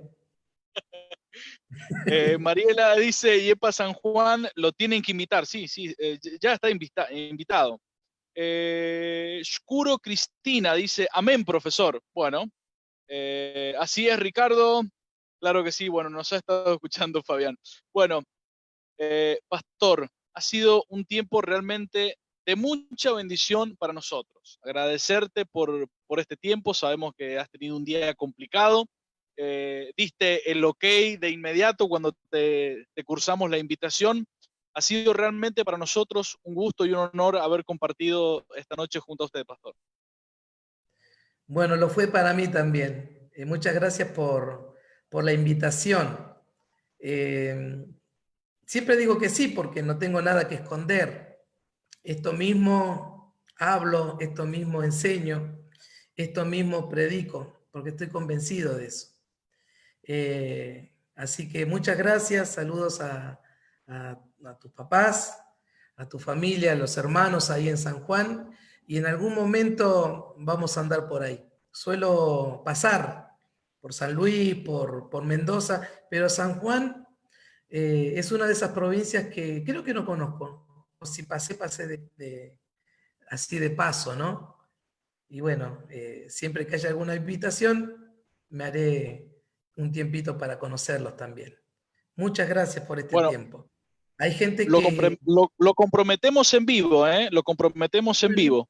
Mariela dice, Yepa San Juan, lo tienen que invitar. Sí, ya está invitado. Shkuro Cristina dice, amén, profesor. Bueno, así es, Ricardo. Claro que sí, bueno, nos ha estado escuchando Fabián. Bueno, Pastor, ha sido un tiempo realmente de mucha bendición para nosotros. Agradecerte por este tiempo, sabemos que has tenido un día complicado. Diste el ok de inmediato cuando te cursamos la invitación. Ha sido realmente para nosotros un gusto y un honor haber compartido esta noche junto a usted, Pastor. Bueno, lo fue para mí también. Muchas gracias por la invitación. Siempre digo que sí porque no tengo nada que esconder. Esto mismo hablo, esto mismo enseño, esto mismo predico, porque estoy convencido de eso. Así que muchas gracias, saludos a tus papás, a tu familia, a los hermanos ahí en San Juan, y en algún momento vamos a andar por ahí. Suelo pasar por San Luis, por Mendoza, pero San Juan es una de esas provincias que creo que no conozco. O si pasé, así de paso, ¿no? Y bueno, siempre que haya alguna invitación, me haré un tiempito para conocerlos también. Muchas gracias por este Bueno, tiempo. Hay gente que... lo comprometemos en vivo, ¿eh? Lo comprometemos en Bueno, vivo.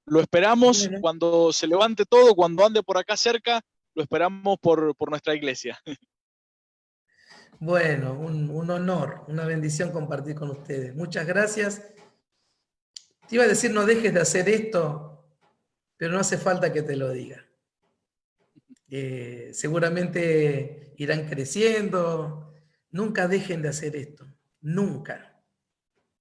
Lo esperamos bueno, cuando se levante todo, cuando ande por acá cerca, lo esperamos por nuestra iglesia. bueno, un honor, una bendición compartir con ustedes. Muchas gracias. Te iba a decir, no dejes de hacer esto, pero no hace falta que te lo diga. Seguramente irán creciendo. Nunca dejen de hacer esto, nunca.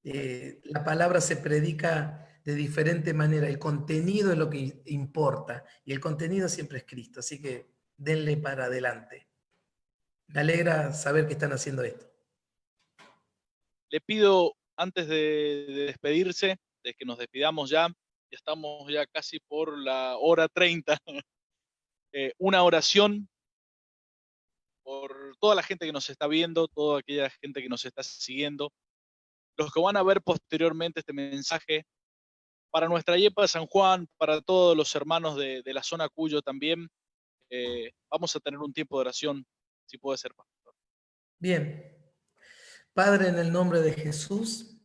La palabra se predica de diferente manera, el contenido es lo que importa y el contenido siempre es Cristo, así que denle para adelante. Me alegra saber que están haciendo esto. Le pido, antes de despedirse, de que nos despidamos ya estamos ya casi por la hora 30, una oración por toda la gente que nos está viendo, toda aquella gente que nos está siguiendo, los que van a ver posteriormente este mensaje, para nuestra Yepa de San Juan, para todos los hermanos de la zona Cuyo también, vamos a tener un tiempo de oración, si puede ser, pastor. Bien. Padre, en el nombre de Jesús,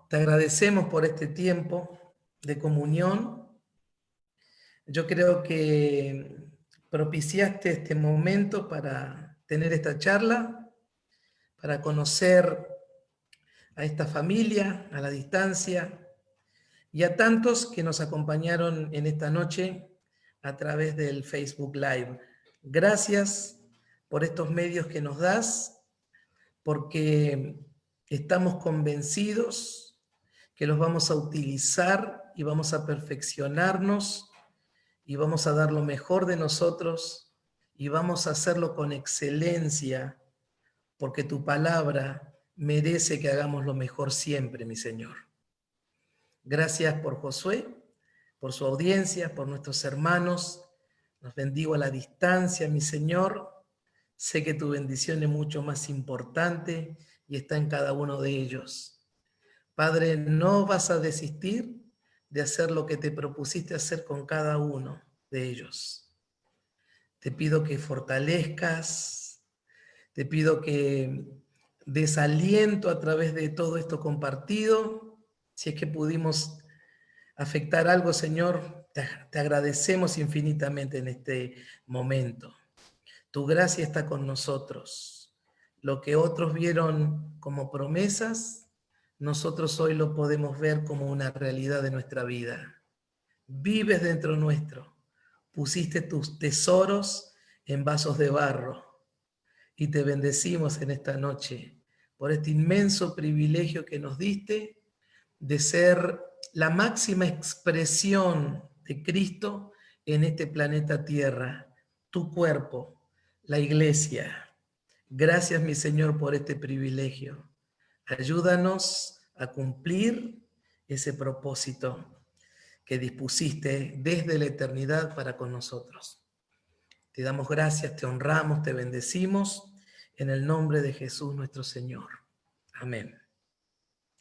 te agradecemos por este tiempo de comunión. Yo creo que propiciaste este momento para tener esta charla, para conocer a esta familia a la distancia y a tantos que nos acompañaron en esta noche a través del Facebook Live. Gracias por estos medios que nos das, porque estamos convencidos que los vamos a utilizar y vamos a perfeccionarnos y vamos a dar lo mejor de nosotros y vamos a hacerlo con excelencia, porque tu palabra merece que hagamos lo mejor siempre, mi Señor. Gracias por Josué, por su audiencia, por nuestros hermanos. Los bendigo a la distancia, mi Señor. Sé que tu bendición es mucho más importante y está en cada uno de ellos. Padre, no vas a desistir de hacer lo que te propusiste hacer con cada uno de ellos. Te pido que fortalezcas, te pido que des aliento a través de todo esto compartido. Si es que pudimos afectar algo, Señor, te agradecemos infinitamente en este momento. Tu gracia está con nosotros. Lo que otros vieron como promesas, nosotros hoy lo podemos ver como una realidad de nuestra vida. Vives dentro nuestro. Pusiste tus tesoros en vasos de barro y te bendecimos en esta noche por este inmenso privilegio que nos diste de ser la máxima expresión de Cristo en este planeta Tierra, tu cuerpo, la iglesia. Gracias, mi Señor, por este privilegio. Ayúdanos a cumplir ese propósito que dispusiste desde la eternidad para con nosotros. Te damos gracias, te honramos, te bendecimos en el nombre de Jesús nuestro Señor. Amén.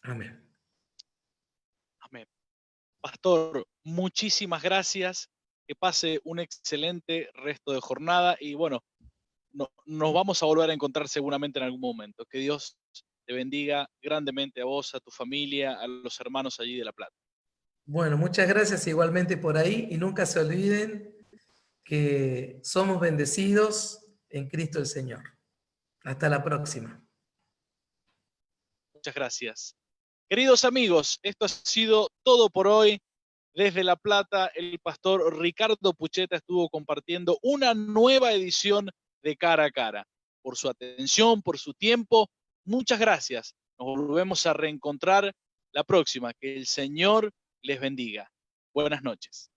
Amén. Amén. Pastor, muchísimas gracias. Que pase un excelente resto de jornada y bueno, nos vamos a volver a encontrar seguramente en algún momento. Que Dios te bendiga grandemente a vos, a tu familia, a los hermanos allí de La Plata. Bueno, muchas gracias igualmente por ahí y nunca se olviden que somos bendecidos en Cristo el Señor. Hasta la próxima. Muchas gracias. Queridos amigos, esto ha sido todo por hoy. Desde La Plata, el pastor Ricardo Pucheta estuvo compartiendo una nueva edición de Cara a Cara. Por su atención, por su tiempo, muchas gracias. Nos volvemos a reencontrar la próxima. Que el Señor les bendiga. Buenas noches.